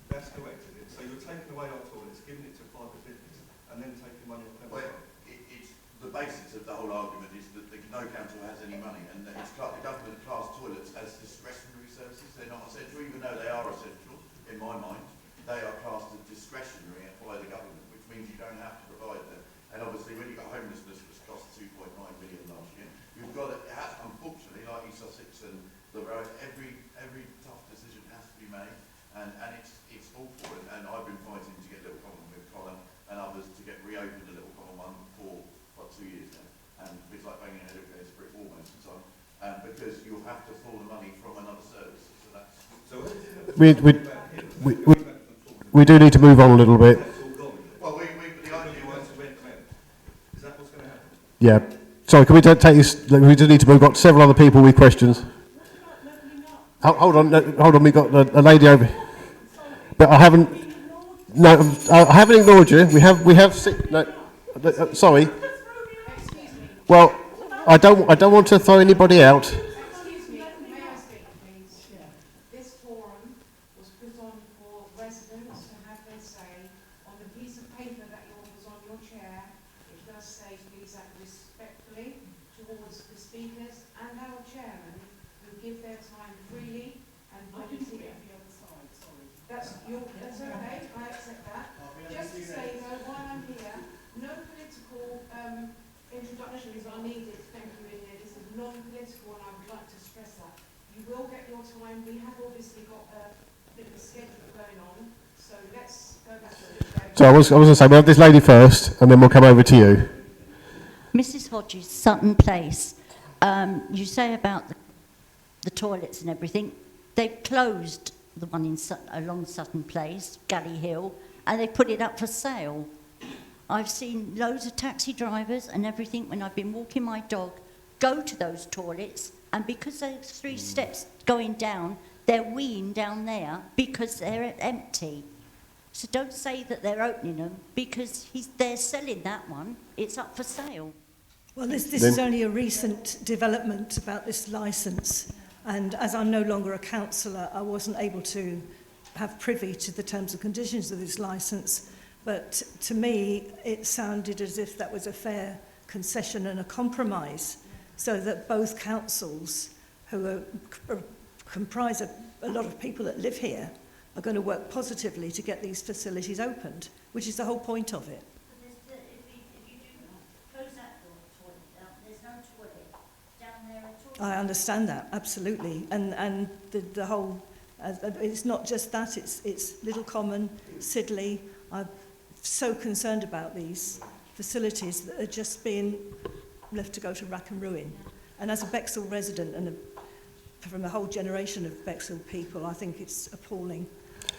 That's correct, isn't it? So you're taking away our toilets, giving it to a private business, and then taking money off them. Well, it's the basis of the whole argument is that no council has any money, and it's the government class toilets as discretionary services. They're not essential, even though they are essential in my mind. They are classed as discretionary by the government, which means you don't have to provide them. And obviously, when you've got homelessness, which cost 2.9 million last year, you've got it has, unfortunately, like East Sussex and the road, every tough decision has to be made, and it's awful. And I've been fighting to get Little Common with Colin and others to get reopened the Little Common one for 2 years now, and it's like banging your head against a brick wall most of the time, because you'll have to pull the money from another service. So that's we do need to move on a little bit. Well, the idea was to rent them out. Is that what's going to happen? Yeah. Sorry, can we take this? We do need to move. We've got several other people with questions. Hold on. We've got a lady over. But I haven't. No, I haven't ignored you. We have. No, sorry. Well, I don't want to throw anybody out. Excuse me, may I speak, please? Yeah. This forum was put on for residents to have their say on the piece of paper that was on your chair. It does say please act respectfully towards the speakers and our chairman, who give their time freely and volunteer. That's okay, I accept that. Just to say though, while I'm here, no political introductions are needed. Thank you, Ian. This is non-political, and I would like to stress that. You will get your time. We have obviously got a bit of a schedule going on, so let's go back to it. So I was going to say, we'll have this lady first, and then we'll come over to you. Mrs Hodges, Sutton Place. You say about the toilets and everything. They've closed the one along Sutton Place, Galley Hill, and they put it up for sale. I've seen loads of taxi drivers and everything, when I've been walking my dog, go to those toilets, and because there's 3 steps going down, they're weeing down there because they're empty. So don't say that they're opening them, because they're selling that one. It's up for sale. Well, this is only a recent development about this licence, and as I'm no longer a councillor, I wasn't able to have privy to the terms and conditions of this licence. But to me, it sounded as if that was a fair concession and a compromise, so that both councils, who comprise a lot of people that live here, are going to work positively to get these facilities opened, which is the whole point of it. If you do close that toilet down, there's no toilet down there at all. I understand that, absolutely. And the whole, it's not just that, it's Little Common, Sidley. I'm so concerned about these facilities that are just being left to go to rack and ruin. And as a Bexhill resident and from a whole generation of Bexhill people, I think it's appalling.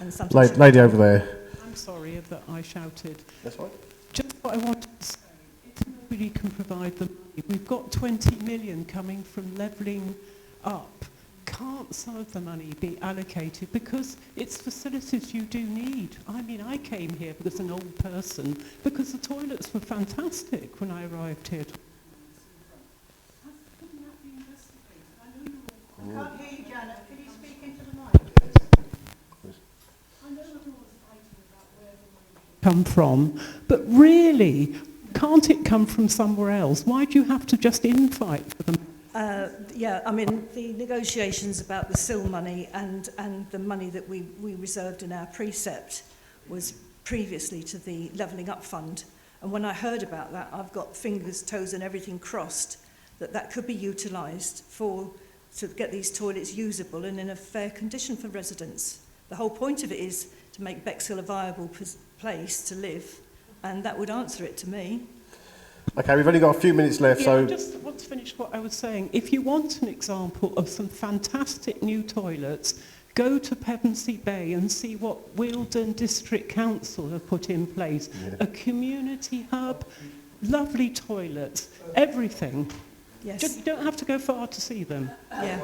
And sometimes Lady over there. I'm sorry that I shouted. That's right. Just what I wanted to say, if nobody can provide the money, we've got 20 million coming from levelling up. Can't some of the money be allocated, because it's facilities you do need? I mean, I came here as an old person because the toilets were fantastic when I arrived here. Couldn't that be investigated? I know you're all... I can't hear you, Janet. Could you speak into the mic? come from, but really, can't it come from somewhere else? Why do you have to just infight for them? Yeah, I mean, the negotiations about the SIL money and the money that we reserved in our precept was previously to the Levelling Up Fund. And when I heard about that, I've got fingers, toes and everything crossed that could be utilised to get these toilets usable and in a fair condition for residents. The whole point of it is to make Bexhill a viable place to live, and that would answer it to me. Okay, we've only got a few minutes left, Yeah, so... I just want to finish what I was saying. If you want an example of some fantastic new toilets, go to Pevensey Bay and see what Wealdon District Council have put in place. Yeah. A community hub, lovely toilets, everything. Yes. Just, you don't have to go far to see them. Yeah.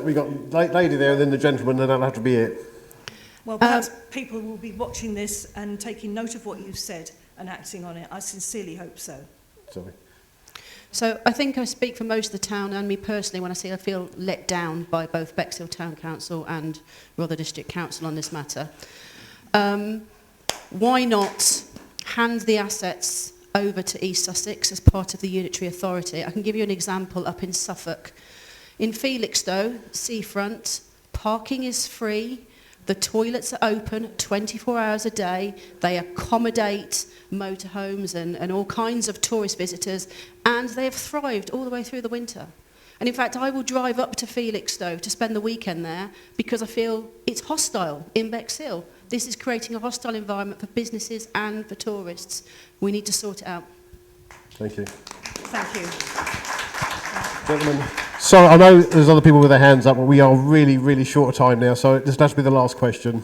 We got lady there and then the gentleman, and that'll have to be it. Well, perhaps people will be watching this and taking note of what you've said and acting on it. I sincerely hope so. Sorry. So I think I speak for most of the town and me personally when I say I feel let down by both Bexhill Town Council and Rother District Council on this matter. Why not hand the assets over to East Sussex as part of the unitary authority? I can give you an example up in Suffolk. In Felixstowe, seafront, parking is free. The toilets are open 24 hours a day. They accommodate motorhomes and all kinds of tourist visitors, and they have thrived all the way through the winter. And in fact, I will drive up to Felixstowe to spend the weekend there because I feel it's hostile in Bexhill. This is creating a hostile environment for businesses and for tourists. We need to sort it out. Thank you. Thank you. Gentlemen, sorry, I know there's other people with their hands up, but we are really, really short of time now, so this has to be the last question.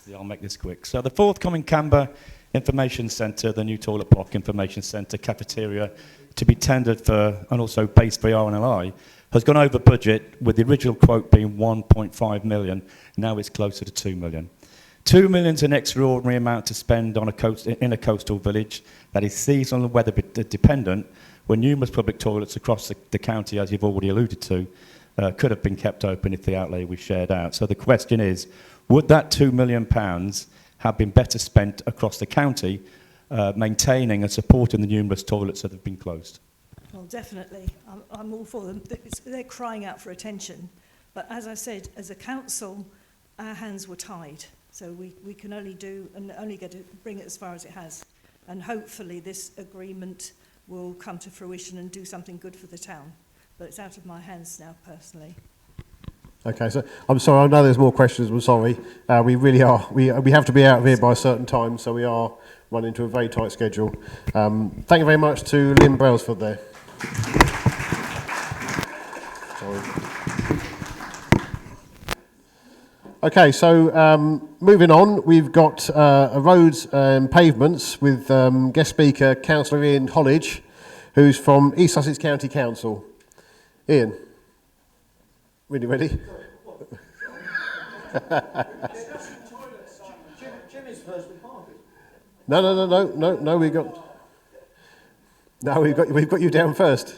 Yeah, I'll make this quick. So the forthcoming Canberra Information Centre, the new toilet block information centre, cafeteria, to be tendered for, and also base for RNLI, has gone over budget, with the original quote being 1.5 million. Now it's closer to 2 million. 2 million is an extraordinary amount to spend on in a coastal village that is seasonal and weather dependent, where numerous public toilets across the county, as you've already alluded to, could have been kept open if the outlay was shared out. So the question is, would that £2 million have been better spent across the county, maintaining and supporting the numerous toilets that have been closed? Well, definitely. I'm all for them. They're crying out for attention. But as I said, as a council, our hands were tied. So we can only do and only get to bring it as far as it has. And hopefully this agreement will come to fruition and do something good for the town. But it's out of my hands now, personally. Okay, so I'm sorry, I know there's more questions, I'm sorry. We really are. We have to be out of here by a certain time, so we are running to a very tight schedule. Thank you very much to Lynn Brailsford there. Sorry. Okay, so moving on, we've got roads and pavements with guest speaker Cllr Ian Hollidge, who's from East Sussex County Council. Ian, really ready? Jimmy's first with Harvey. No, we've got you down first.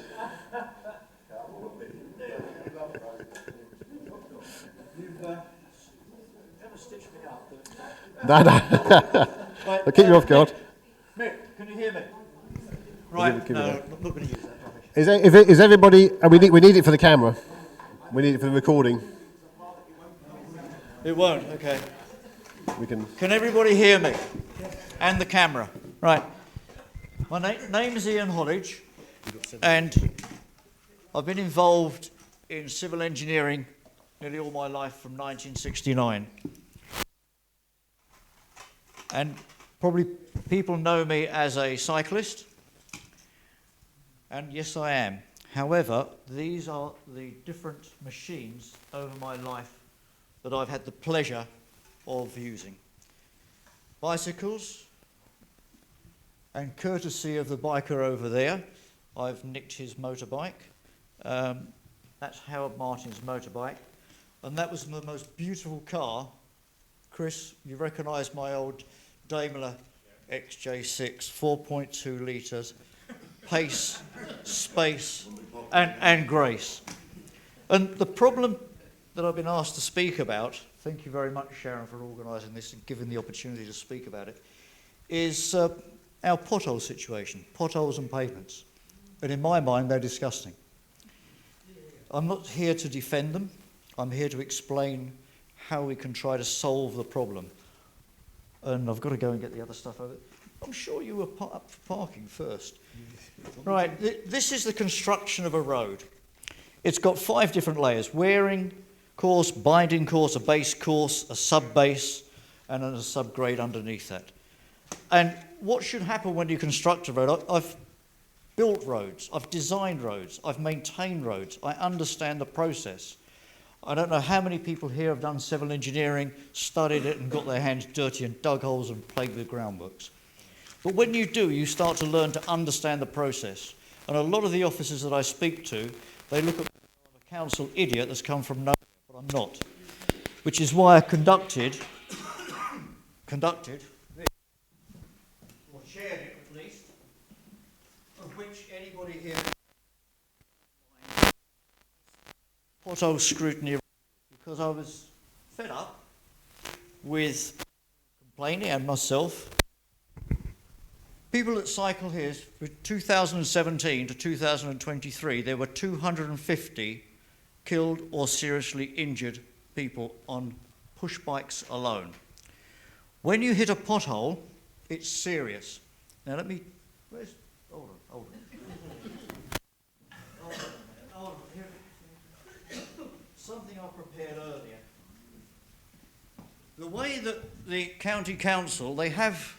No. I'll keep you off guard. Mick, can you hear me? Right, no, I'm not going to use that rubbish. Is everybody... we need it for the camera. We need it for the recording. It won't, okay. We can... Can everybody hear me? And the camera. Right. My name is Ian Hollidge, and I've been involved in civil engineering nearly all my life from 1969. And probably people know me as a cyclist, and yes, I am. However, these are the different machines over my life that I've had the pleasure of using. Bicycles, and courtesy of the biker over there, I've nicked his motorbike. That's Howard Martin's motorbike, and that was the most beautiful car. Chris, you recognise my old Daimler XJ6, 4.2 litres, pace, space, and grace. And the problem that I've been asked to speak about thank you very much, Sharon, for organising this and giving the opportunity to speak about it, is our pothole situation, potholes and pavements. And in my mind, they're disgusting. I'm not here to defend them. I'm here to explain how we can try to solve the problem. And I've got to go and get the other stuff over. I'm sure you were up for parking first. Right, this is the construction of a road. It's got 5 different layers: wearing course, binding course, a base course, a sub-base, and then a subgrade underneath that. And what should happen when you construct a road? I've built roads, I've designed roads, I've maintained roads, I understand the process. I don't know how many people here have done civil engineering, studied it and got their hands dirty and dug holes and played with groundworks. But when you do, you start to learn to understand the process. And a lot of the officers that I speak to, they look at me as a council idiot that's come from nowhere, but I'm not. Which is why I conducted this, or chaired it at least, of which anybody here pothole scrutiny, because I was fed up with complaining, and myself. People that cycle here, from 2017 to 2023, there were 250 killed or seriously injured people on push bikes alone. When you hit a pothole, it's serious. Now let me, hold on. Something I prepared earlier. The way that the county council, they have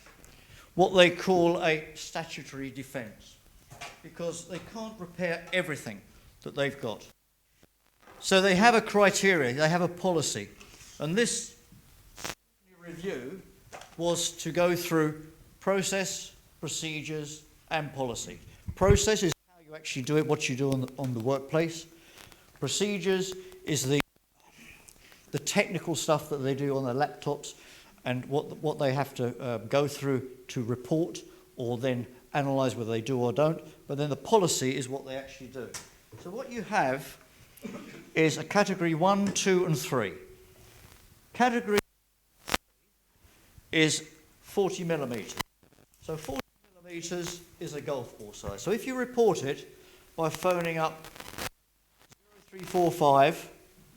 what they call a statutory defence, because they can't repair everything that they've got. So they have a criteria, they have a policy, and this review was to go through process, procedures and policy. Process is how you actually do it, what you do on the workplace. Procedures is the technical stuff that they do on their laptops and what they have to go through to report or then analyse whether they do or don't. But then the policy is what they actually do. So what you have is a category 1, 2 and 3. Category 3 is 40 millimetres. So 40 millimetres is a golf ball size. So if you report it by phoning up 0345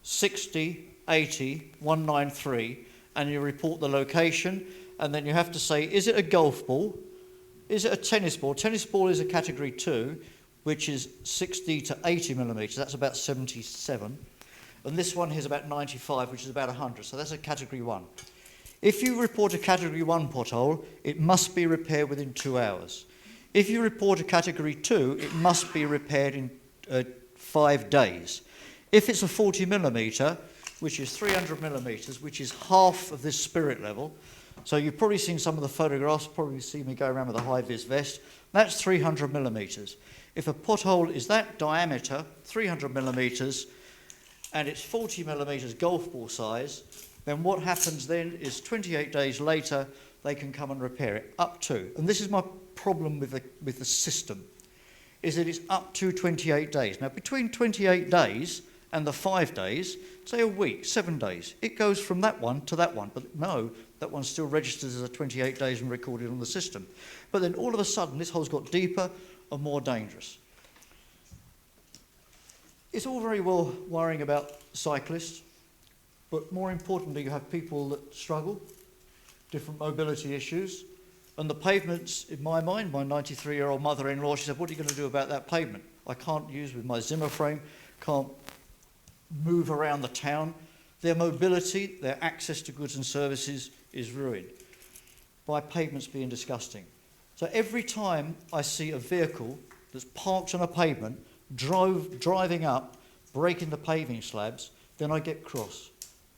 60 80 193 and you report the location, and then you have to say, is it a golf ball? Is it a tennis ball? Tennis ball is a category 2, which is 60 to 80 millimetres. That's about 77. And this one is about 95, which is about 100. So that's a category 1. If you report a category 1 pothole, it must be repaired within 2 hours. If you report a category 2, it must be repaired in 5 days. If it's a 40 millimetre, which is 300 millimetres, which is half of this spirit level. So you've probably seen some of the photographs, probably seen me go around with a high-vis vest. That's 300 millimetres. If a pothole is that diameter, 300 millimetres, and it's 40 millimetres golf ball size, then what happens then is 28 days later, they can come and repair it, up to. And this is my problem with the system, is that it's up to 28 days. Now, between 28 days and the 5 days, say a week, 7 days, it goes from that one to that one. But no, that one still registers as a 28 days and recorded on the system. But then all of a sudden, this hole's got deeper and more dangerous. It's all very well worrying about cyclists, but more importantly, you have people that struggle, different mobility issues, and the pavements, in my mind, my 93-year-old mother-in-law, she said, what are you going to do about that pavement? I can't use with my Zimmer frame, can't move around the town. Their mobility, their access to goods and services is ruined by pavements being disgusting. So every time I see a vehicle that's parked on a pavement, driving up, breaking the paving slabs, then I get cross.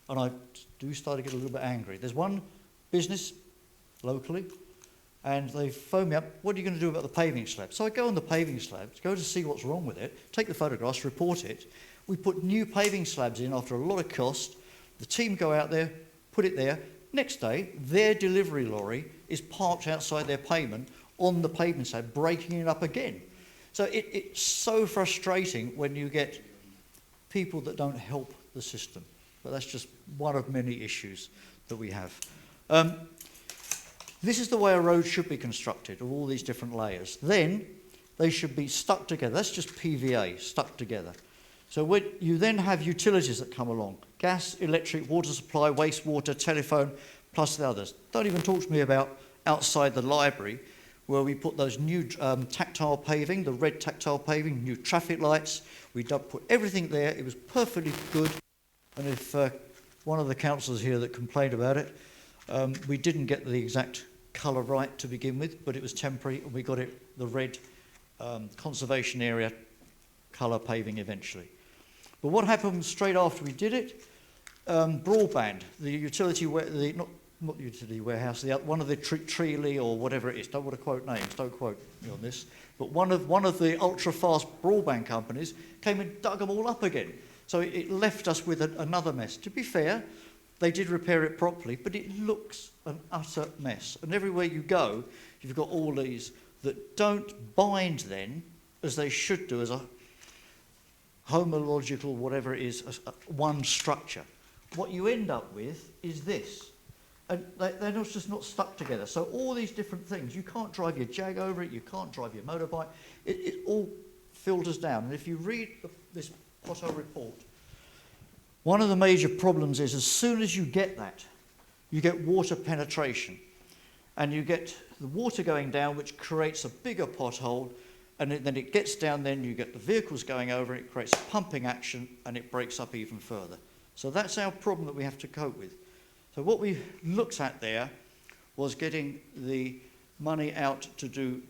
And I do start to get a little bit angry. There's one business locally, and they phone me up, what are you going to do about the paving slabs? So I go on the paving slabs, go to see what's wrong with it, take the photographs, report it. We put new paving slabs in after a lot of cost. The team go out there, put it there. Next day, their delivery lorry is parked outside their pavement on the pavement slab, breaking it up again. So it's so frustrating when you get people that don't help the system. but that's just one of many issues that we have. This is the way a road should be constructed, of all these different layers. Then they should be stuck together. That's just PVA, stuck together. So when you then have utilities that come along, gas, electric, water supply, wastewater, telephone, plus the others. Don't even talk to me about outside the library, where we put those new tactile paving, the red tactile paving, new traffic lights. We put everything there. It was perfectly good. And if one of the councillors here that complained about it, we didn't get the exact colour right to begin with, but it was temporary, and we got it the red conservation area colour paving eventually. But what happened straight after we did it? Broadband, the utility, not utility warehouse, one of the Treely or whatever it is. Don't want to quote names. Don't quote me on this. But one of the ultra-fast broadband companies came and dug them all up again. So it left us with another mess. To be fair, they did repair it properly, but it looks an utter mess. And everywhere you go, you've got all these that don't bind then, as they should do, as a homological, whatever it is, one structure. What you end up with is this. And they're just not stuck together. So all these different things, you can't drive your Jag over it, you can't drive your motorbike, it all filters down. And if you read this pothole report, one of the major problems is as soon as you get that, you get water penetration. And you get the water going down, which creates a bigger pothole, and then it gets down, then you get the vehicles going over, it creates a pumping action, and it breaks up even further. So that's our problem that we have to cope with. So what we looked at there was getting the money out to do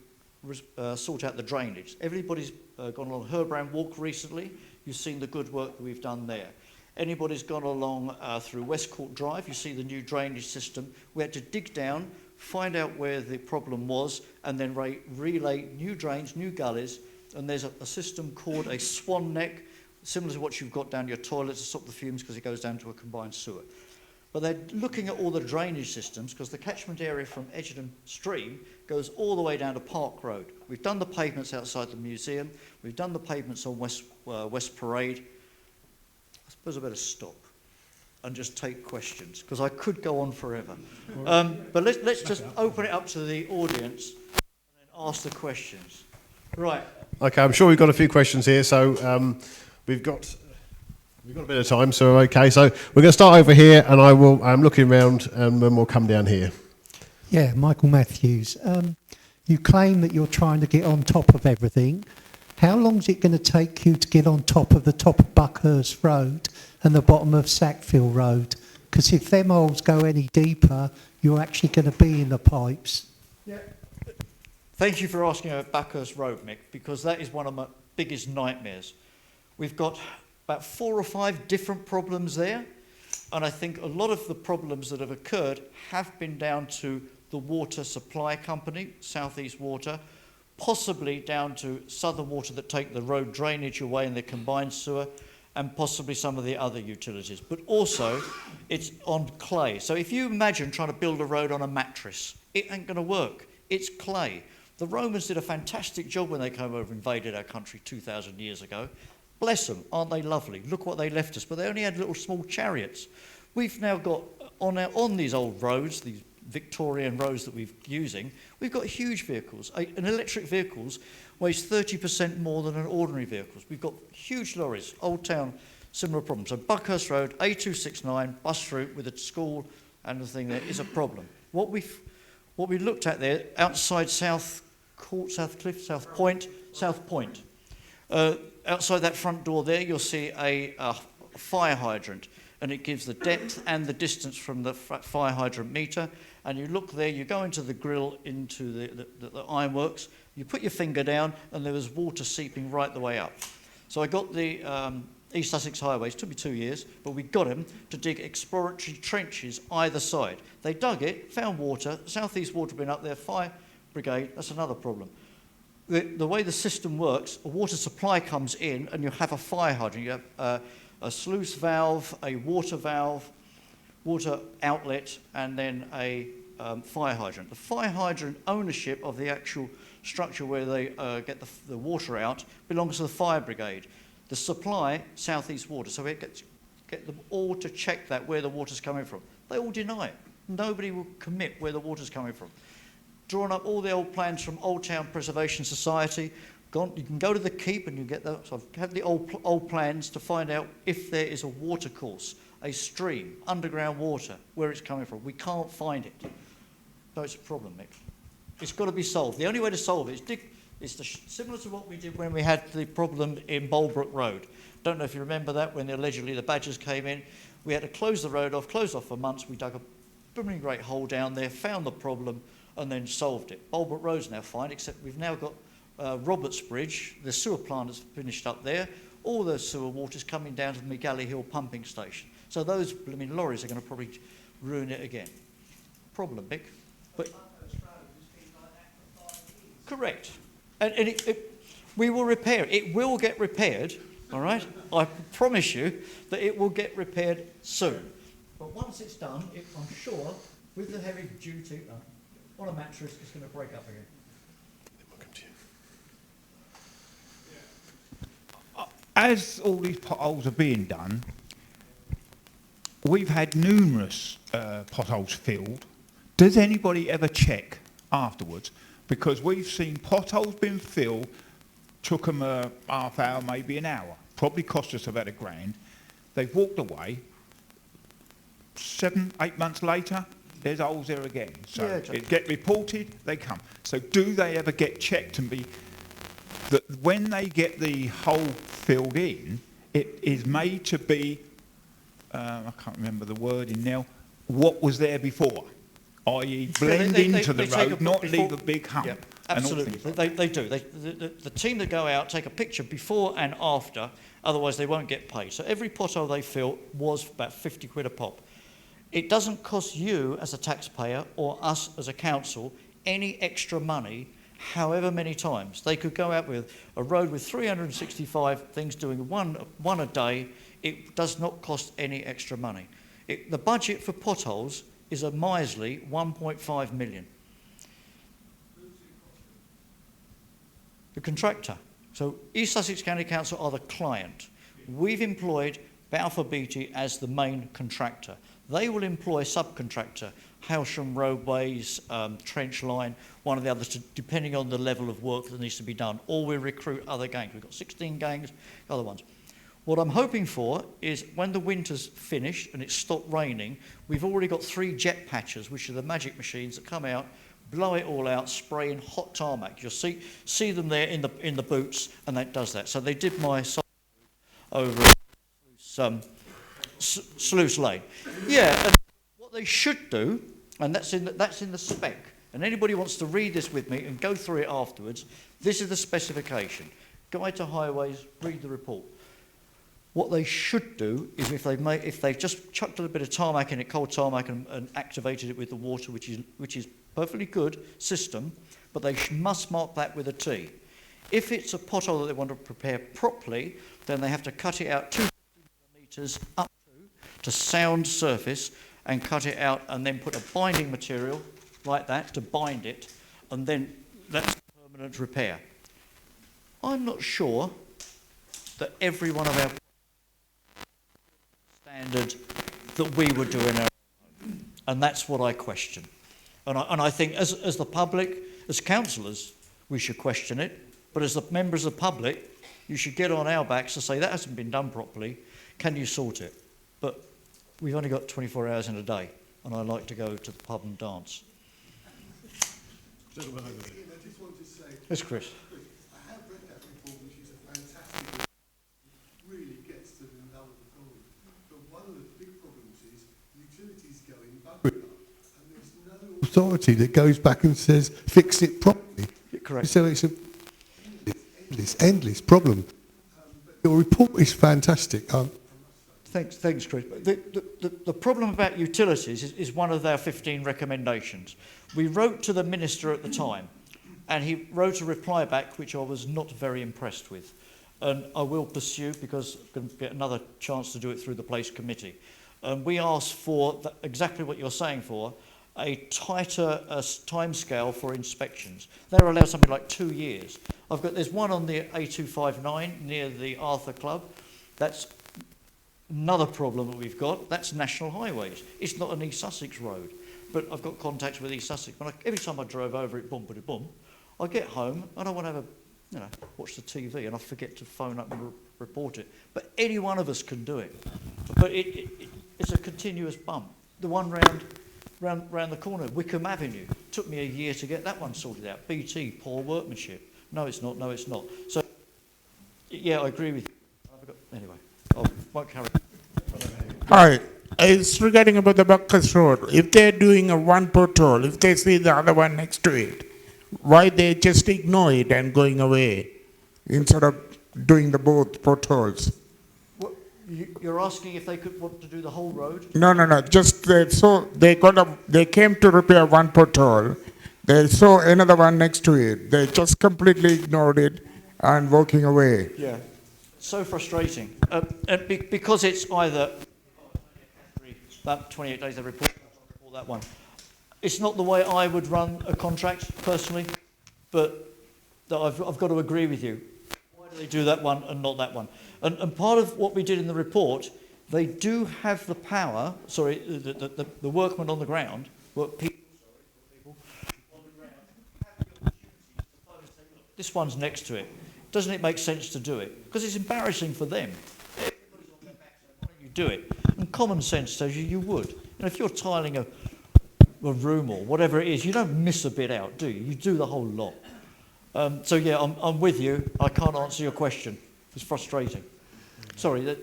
sort out the drainage. Everybody's gone along Herbrand Walk recently. You've seen the good work that we've done there. Anybody's gone along through Westcourt Drive, you see the new drainage system. We had to dig down, find out where the problem was, and then relay new drains, new gullies, and there's a system called a swan neck, similar to what you've got down your toilet to stop the fumes because it goes down to a combined sewer. But they're looking at all the drainage systems because the catchment area from Edgerton Stream goes all the way down to Park Road. We've done the pavements outside the museum. We've done the pavements on West Parade. I suppose I better stop and just take questions because I could go on forever. But let's just open it up to the audience and then ask the questions. Right. Okay, I'm sure we've got a few questions here, so we've got a bit of time, so okay. So we're going to start over here, and I'm looking around, and then we'll come down here. Yeah, Michael Matthews. You claim that you're trying to get on top of everything. How long is it going to take you to get on top of the top of Buckhurst Road and the bottom of Sackville Road? Because if them holes go any deeper, you're actually going to be in the pipes. Yeah. Thank you for asking about Buckhurst Road, Mick, because that is one of my biggest nightmares. We've got about 4 or 5 different problems there, and I think a lot of the problems that have occurred have been down to the water supply company, South East Water, possibly down to Southern Water that take the road drainage away in the combined sewer, and possibly some of the other utilities. But also, it's on clay. So if you imagine trying to build a road on a mattress, it ain't going to work. It's clay. The Romans did a fantastic job when they came over and invaded our country 2,000 years ago. Bless them, aren't they lovely? Look what they left us. But they only had little small chariots. We've now got, on these old roads, these Victorian roads that we're using, we've got huge vehicles. An electric vehicles weighs 30% more than an ordinary vehicle. We've got huge lorries. Old Town, similar problem. So Buckhurst Road, A269, bus route with a school and the thing there is a problem. What we looked at there, outside South Court, South Cliff, South Point, outside that front door there, you'll see a fire hydrant, and it gives the depth and the distance from the fire hydrant meter. And you look there, you go into the grill, into the ironworks, you put your finger down, and there was water seeping right the way up. So I got the East Sussex Highways, took me 2 years, but we got them to dig exploratory trenches either side. They dug it, found water, South East Water been up there, fire brigade, that's another problem. The way the system works, a water supply comes in and you have a fire hydrant. You have a sluice valve, a water outlet, and then a fire hydrant. The fire hydrant ownership of the actual structure where they get the water out belongs to the fire brigade. The supply, South East Water, so it gets get them all to check that, where the water's coming from. They all deny it. Nobody will commit where the water's coming from. Drawn up all the old plans from Old Town Preservation Society. You can go to the Keep and you get the, so I've had the old plans to find out if there is a water course, a stream, underground water, where it's coming from. We can't find it. So it's a problem, Mick. It's got to be solved. The only way to solve it is similar to what we did when we had the problem in Bolebrook Road. Don't know if you remember that, when allegedly the badgers came in. We had to close the road off, closed off for months. We dug a blooming great hole down there, found the problem, and then solved it. Bolebrook Road's now fine, except we've now got Roberts Bridge. The sewer plant has finished up there. All the sewer water's coming down to the Galley Hill pumping station. So those blooming lorries are going to probably ruin it again. Problem, Mick. But correct. And we will repair it. It will get repaired, all right? I promise you that it will get repaired soon. But once it's done, I'm sure, with the heavy duty on a mattress, it's going to break up again. As all these potholes are being done, we've had numerous potholes filled. Does anybody ever check afterwards? Because we've seen potholes being filled, took them a half hour, maybe an hour. Probably cost us about £1,000. They've walked away. 7, 8 months later, there's holes there again. So it get reported, they come. So do they ever get checked and be... that when they get the hole filled in, it is made to be, I can't remember the wording now, what was there before, i.e. blend into the road, not leave a big hump. Yeah, absolutely, they do. The team that go out take a picture before and after, otherwise they won't get paid. So every pothole they fill was about 50 quid a pop. It doesn't cost you as a taxpayer or us as a council any extra money. However many times they could go out with a road with 365 things, doing one a day, it does not cost any extra money. The budget for potholes is a miserly 1.5 million. The contractor. So East Sussex County Council are the client. We've employed Balfour Beatty as the main contractor. They will employ a subcontractor, Hailsham Roadways, Trench Line, one of the others, depending on the level of work that needs to be done. Or we recruit other gangs. We've got 16 gangs, other ones. What I'm hoping for is when the winter's finished and it's stopped raining, we've already got 3 jet patchers, which are the magic machines that come out, blow it all out, spray in hot tarmac. You'll see them there in the boots, and that does that. So they did my site over Sluice Lane. Yeah, and what they should do, and that's in the spec, and anybody wants to read this with me and go through it afterwards, this is the specification. Guide to Highways, read the report. What they should do is if they've just chucked a little bit of tarmac in it, cold tarmac, and activated it with the water, which is perfectly good system, but they must mark that with a T. If it's a pothole that they want to prepare properly, then they have to cut it out 2 metres up to sound surface and cut it out, and then put a binding material like that to bind it, and then that's permanent repair. I'm not sure that every one of our standard that we would do in our own, and that's what I question. And I think as the public, as councillors, we should question it, but as the members of the public, you should get on our backs and say that hasn't been done properly, can you sort it? But we've only got 24 hours in a day, and I like to go to the pub and dance. Gentlemen over there. I just want to say... Yes, Chris. I have read that report, which is a fantastic report. It really gets to the nub of the problem. But one of the big problems is utilities going buggered up, and there's no authority that goes back and says, fix it properly. Correct. So it's an endless problem. But your report is fantastic. Thanks, Chris. The problem about utilities is one of our 15 recommendations. We wrote to the Minister at the time, and he wrote a reply back which I was not very impressed with. And I will pursue, because I'm going to get another chance to do it through the Place Committee. And we asked for exactly what you're saying for, a tighter timescale for inspections. They're allowed something like 2 years. There's one on the A259 near the Arthur Club. That's Another problem that we've got, that's national highways. It's not an East Sussex road, but I've got contacts with East Sussex. Every time I drove over it, boom, I get home and I want to have watch the TV, and I forget to phone up and report it. But any one of us can do it. But it's a continuous bump. The one round the corner, Wickham Avenue, took me a year to get that one sorted out. BT, poor workmanship. No, it's not. So, yeah, I agree with you. Anyway, I won't carry on. Hi, it's regarding about the Buckers Road. If they're doing a one pothole, if they see the other one next to it, why they just ignore it and going away instead of doing the both potholes? You're asking if they could want to do the whole road? No. Just they came to repair one pothole. They saw another one next to it. They just completely ignored it and walking away. Yeah, so frustrating. Because it's either about 28 days they report or that one. It's not the way I would run a contract personally, but I've got to agree with you. Why do they do that one and not that one? And part of what we did in the report, they do have the power, the workmen on the ground, this one's next to it. Doesn't it make sense to do it? Because it's embarrassing for them. Everybody's on their back, so why don't you do it? And common sense tells you would. If you're tiling a room or whatever it is, you don't miss a bit out, do you? You do the whole lot. So yeah, I'm with you. I can't answer your question. It's frustrating. Sorry.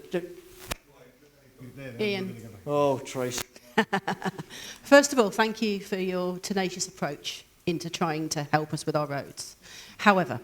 Ian. Oh, Tracy. First of all, thank you for your tenacious approach into trying to help us with our roads. However,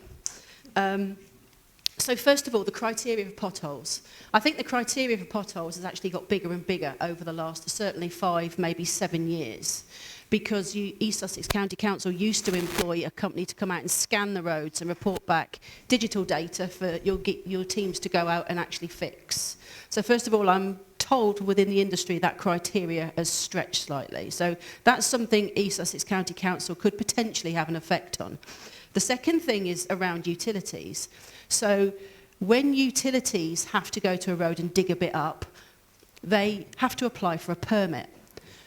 so first of all, the criteria for potholes. I think the criteria for potholes has actually got bigger and bigger over the last certainly 5, maybe 7 years, because East Sussex County Council used to employ a company to come out and scan the roads and report back digital data for your teams to go out and actually fix. So first of all, I'm told within the industry that criteria has stretched slightly. So that's something East Sussex County Council could potentially have an effect on. The second thing is around utilities. So when utilities have to go to a road and dig a bit up, they have to apply for a permit.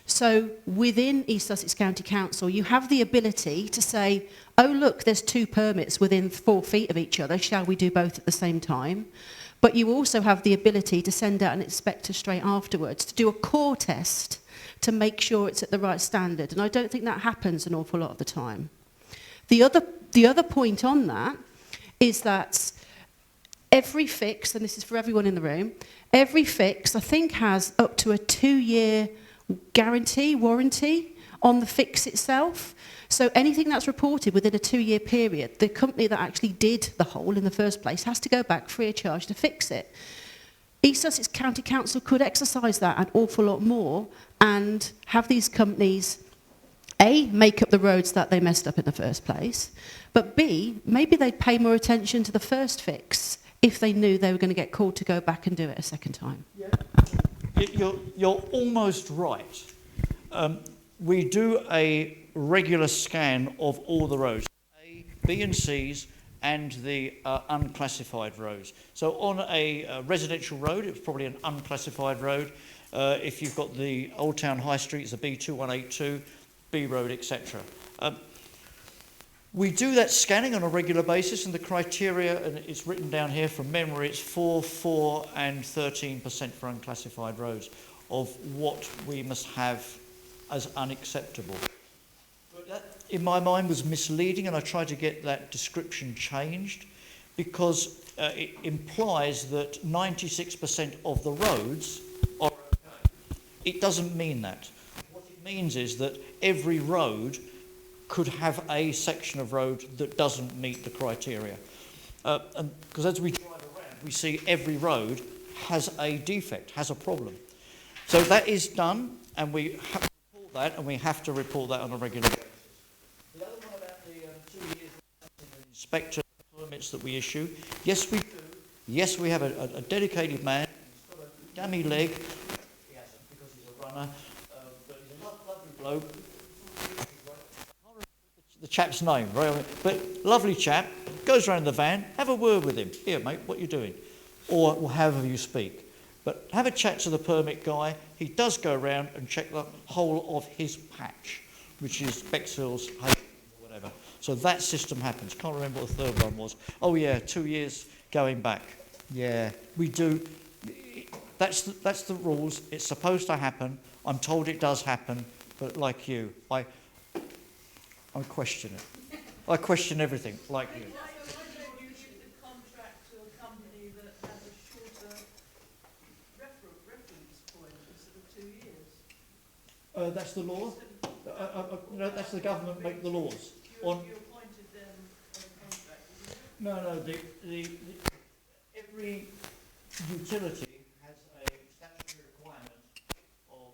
So within East Sussex County Council, you have the ability to say, oh, look, there's 2 permits within 4 feet of each other. Shall we do both at the same time? But you also have the ability to send out an inspector straight afterwards to do a core test to make sure it's at the right standard. And I don't think that happens an awful lot of the time. The other point on that is that every fix, and this is for everyone in the room, every fix I think has up to a 2-year warranty on the fix itself. So anything that's reported within a 2-year period, the company that actually did the hole in the first place has to go back free of charge to fix it. East Sussex County Council could exercise that an awful lot more and have these companies, A, make up the roads that they messed up in the first place, but B, maybe they'd pay more attention to the first fix if they knew they were going to get called to go back and do it a second time. Yeah. You're almost right. We do a regular scan of all the roads, A, B and C's, and the unclassified roads. So on a residential road, it's probably an unclassified road. If you've got the Old Town High Street, it's a B2182, B road, etc. We do that scanning on a regular basis, and the criteria, and it's written down here from memory, it's 4, 4 and 13% for unclassified roads of what we must have as unacceptable. But that, in my mind, was misleading, and I tried to get that description changed because it implies that 96% of the roads are okay. It doesn't mean that. What it means is that every road could have a section of road that doesn't meet the criteria. And because as we drive around, we see every road has a defect, has a problem. So that is done, and we have to report that, and we have to report that on a regular basis. The other one about the 2 years inspector permits that we issue, yes, we do. Yes, we have a dedicated man. He's got a dummy leg. He hasn't because he's a runner, but he's a lovely bloke. The chap's name, right? But lovely chap, goes around the van, have a word with him. Here, mate, what you doing? Or however you speak. But have a chat to the permit guy. He does go around and check the whole of his patch, which is Bexhill's, or whatever. So that system happens. Can't remember what the third one was. Oh yeah, 2 years going back. Yeah, we do. That's the rules. It's supposed to happen. I'm told it does happen, but like you, I question it. I question everything, like you. That's the law. No, that's the government make the laws. On no, every utility has a statutory requirement of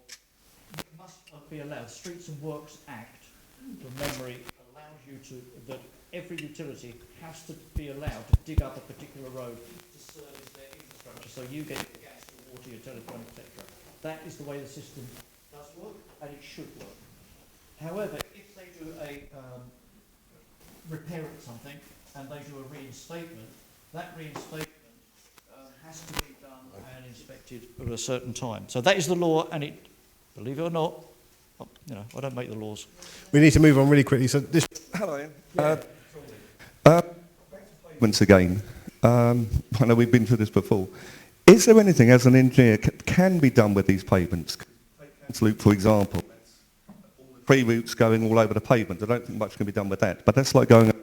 must be allowed. Streets and Works Act, from memory, allows you to that every utility has to be allowed to dig up a particular road to service their infrastructure. So you get your gas, your water, your telephone, etc. That is the way the system does work, and it should work. However, if they do a repair at something and they do a reinstatement, that reinstatement has to be done and inspected at a certain time. So that is the law, and it, believe it or not, I don't make the laws. We need to move on really quickly. So this. Hello, Ian. Once again, I know we've been through this before. Is there anything, as an engineer, can be done with these pavements? Loop, for example, free routes going all over the pavement. I don't think much can be done with that. But that's like going. Same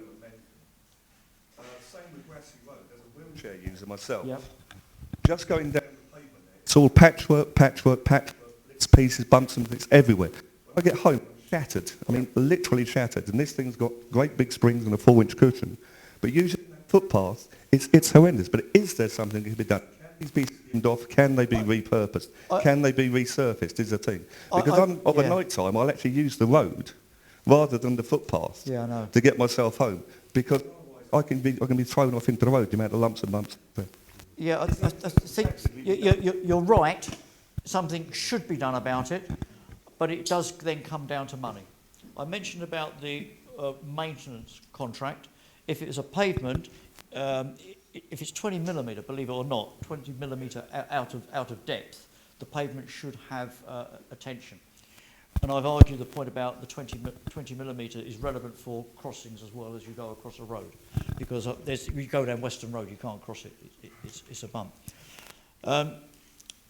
with Grassy Road. There's a wheelchair user myself. Yep. Just going down the pavement. It's all patchwork. It's pieces, bumps and bits everywhere. When I get home, shattered. I mean, literally shattered. And this thing's got great big springs and a 4-inch cushion. But usually footpaths, it's horrendous. But is there something that can be done? Can these be skimmed off? Can they be repurposed? Can they be resurfaced? Is the thing. Because of a night time, I'll actually use the road rather than the footpath to get myself home. Because I can be thrown off into the road, the amount of lumps and bumps. Yeah, I think you're right. Something should be done about it, but it does then come down to money. I mentioned about the maintenance contract. If it was a pavement, if it's 20 millimetre, believe it or not, 20 millimetre out of depth, the pavement should have attention. And I've argued the point about the 20 millimetre is relevant for crossings as well as you go across a road, because you go down Western Road, you can't cross it. It's a bump.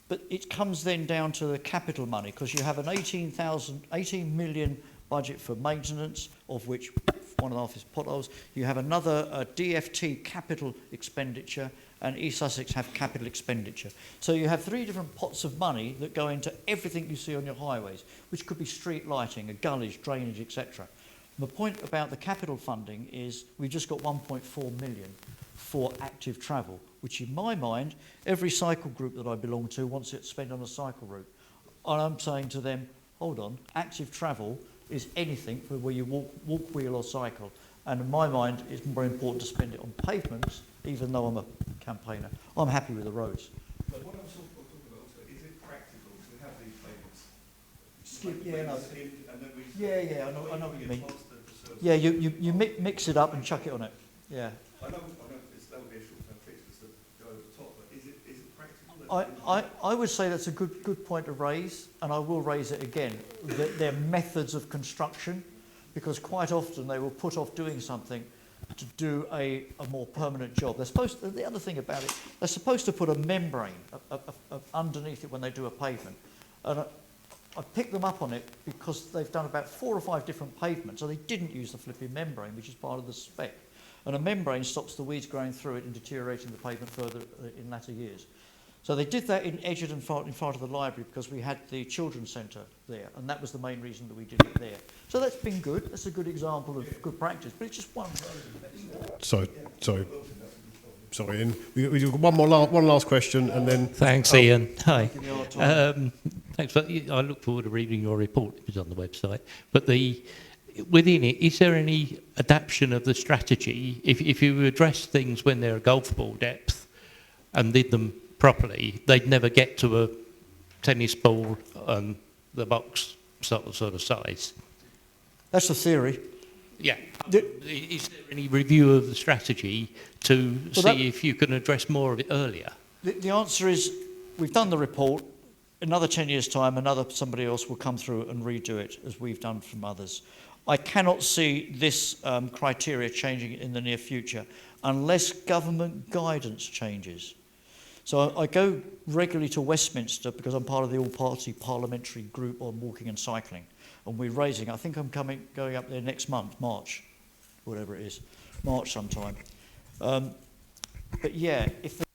But it comes then down to the capital money, because you have an 18 million budget for maintenance, of which 1.5 is potholes. You have another DFT capital expenditure, and East Sussex have capital expenditure. So you have 3 different pots of money that go into everything you see on your highways, which could be street lighting, a gullies, drainage, etc. The point about the capital funding is we've just got 1.4 million for active travel, which in my mind, every cycle group that I belong to wants it to spend on a cycle route. And I'm saying to them, hold on, active travel is anything for where you walk, wheel or cycle. And in my mind, it's more important to spend it on pavements, even though I'm a campaigner. I'm happy with the roads. But what I'm sort of talking about also, is it practical to have these pavements? I know what you mean. Yeah, you mix it up and chuck it on it. Yeah. I know that would be a short-term fix to go over the top, but is it practical? I would say that's a good point to raise, and I will raise it again. Their methods of construction, because quite often they will put off doing something to do a more permanent job. The other thing about it, they're supposed to put a membrane underneath it when they do a pavement. And I picked them up on it because they've done about 4 or 5 different pavements, so they didn't use the flipping membrane, which is part of the spec. And a membrane stops the weeds growing through it and deteriorating the pavement further in latter years. So they did that in Edgerton, in front of the library, because we had the children's centre there, and that was the main reason that we did it there. So that's been good. That's a good example of good practice, but it's just one road. Sorry, Ian. We've got one last question, and then. Thanks, Ian. Hi. Thanks. I look forward to reading your report. It was on the website. But within it, is there any adaptation of the strategy? If you address things when they're golf ball depth and did them properly, they'd never get to a tennis ball and the box sort of size. That's the theory. Yeah. Is there any review of the strategy to see if you can address more of it earlier? The answer is we've done the report. Another 10 years' time, somebody else will come through and redo it, as we've done from others. I cannot see this criteria changing in the near future unless government guidance changes. So I go regularly to Westminster because I'm part of the all-party parliamentary group on walking and cycling, and we're raising. I think I'm going up there next month, March, whatever it is, March sometime. But yeah, if the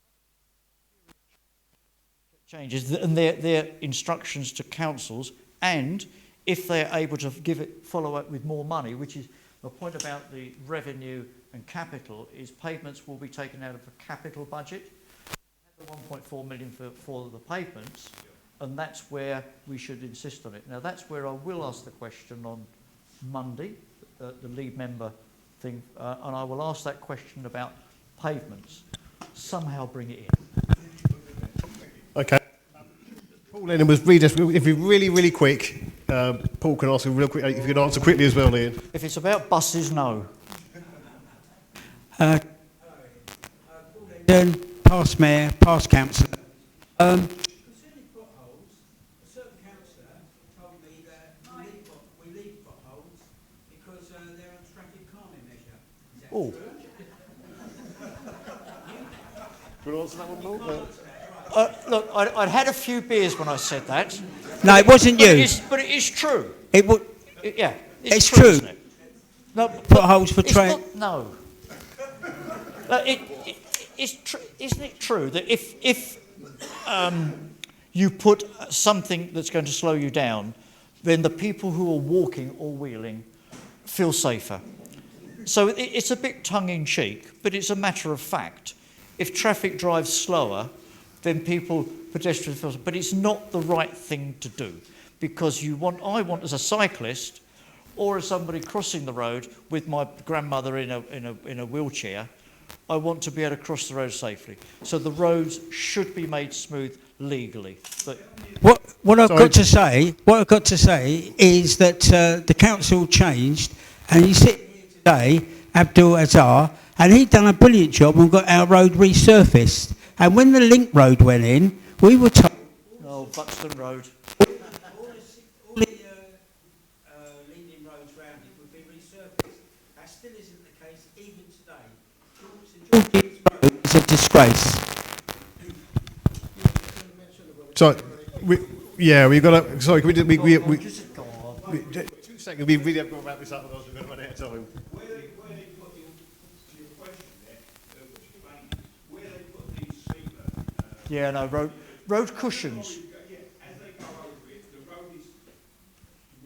changes and their instructions to councils, and if they're able to follow up with more money, which is the point about the revenue and capital, is pavements will be taken out of the capital budget. The 1.4 million for the pavements, and that's where we should insist on it. Now that's where I will ask the question on Monday, the lead member thing, and I will ask that question about pavements. Somehow bring it in. Okay. Paul Lennon was if you're really quick, Paul can ask you real quick, if you can answer quickly as well, Ian. If it's about buses, no. Past mayor, past councillor. Concerning potholes, a certain councillor told me that we leave potholes because they're a traffic calming measure. Is that true? Do you want to answer that one, Paul? Look, I'd had a few beers when I said that. No, it wasn't you. But it is true. Yeah, it's true. Isn't it? No, potholes for train. No. Isn't it true that if you put something that's going to slow you down, then the people who are walking or wheeling feel safer? So it's a bit tongue-in-cheek, but it's a matter of fact. If traffic drives slower, then pedestrians feel, but it's not the right thing to do, because I want as a cyclist or as somebody crossing the road with my grandmother in a wheelchair, I want to be able to cross the road safely. So the roads should be made smooth legally. But what I've got to say is that the council changed, and he's sitting here today, Abdul Azhar, and he'd done a brilliant job and got our road resurfaced. And when the link road went in, we were told. No, Buxton Road. All the leading roads round it would be resurfaced. That still isn't the case even today. St George's Road is a disgrace. So, we've got to. Sorry, can we 2 seconds. We really have got to wrap this up, otherwise we're going to run out of time. Yeah, no, road cushions.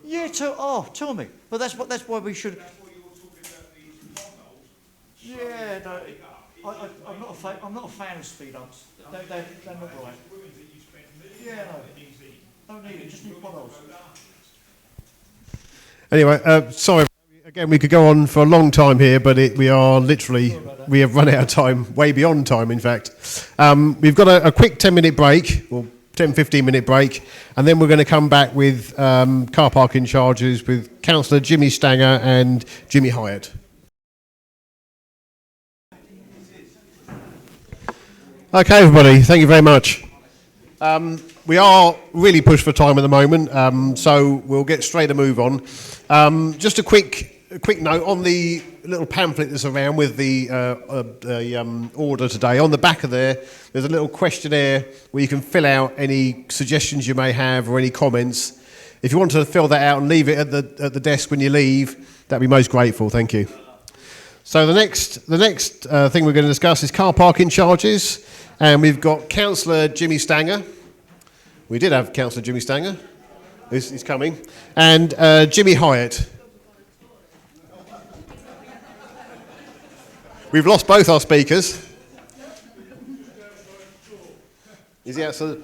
Yeah, tell me. But that's why we should. Yeah, no, I'm not a fan of speed ups. They're not right. Yeah, no, don't need it. Just need potholes. Anyway, sorry. Again, we could go on for a long time here, but we have run out of time, way beyond time, in fact. We've got a quick 10-minute break, or 10-15-minute break, and then we're going to come back with car parking charges with Councillor Jimmy Stanger and Jimmy Hyatt. Okay, everybody, thank you very much. We are really pushed for time at the moment, so we'll get straight a move on. Just a quick note on the little pamphlet that's around with the order today. On the back of there's a little questionnaire where you can fill out any suggestions you may have or any comments. If you want to fill that out and leave it at the desk when you leave, that'd be most grateful. Thank you. So the next thing we're going to discuss is car parking charges, and we've got Councillor Jimmy Stanger. We did have Councillor Jimmy Stanger. He's coming, and Jimmy Hyatt. We've lost both our speakers. Is he outside?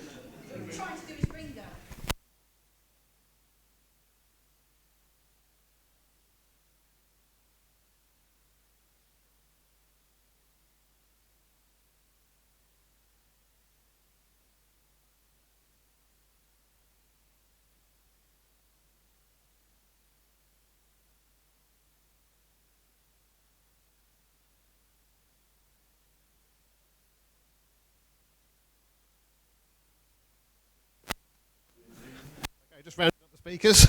just round up the speakers.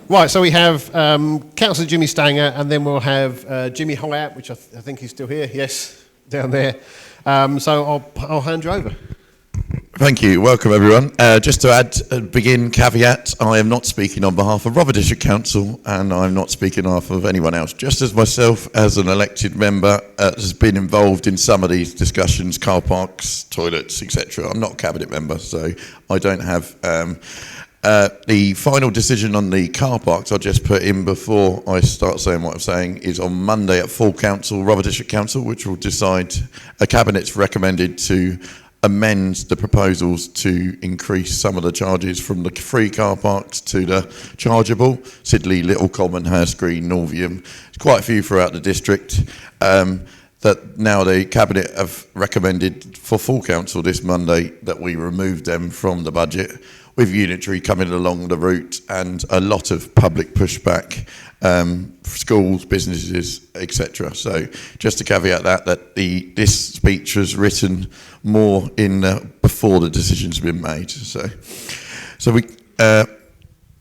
Right, so we have Councillor Jimmy Stanger, and then we'll have Jimmy Hyatt, which I think he's still here. Yes, down there. So I'll hand you over. Thank you. Welcome, everyone. Just to add, begin caveat, I am not speaking on behalf of Rother District Council, and I'm not speaking on behalf of anyone else. Just as myself, as an elected member, has been involved in some of these discussions, car parks, toilets, etc. I'm not a cabinet member, so I don't have the final decision on the car parks. I'll just put in before I start saying what I'm saying is on Monday at full council, Rother District Council, which will decide. A cabinet's recommended to amend the proposals to increase some of the charges from the free car parks to the chargeable. Sidley, Little Common, Hurst Green, Norvium. There's quite a few throughout the district that now the Cabinet have recommended for full council this Monday that we remove them from the budget, with unitary coming along the route and a lot of public pushback, schools, businesses, etc. So just to caveat that this speech was written more in before the decision's been made. So we,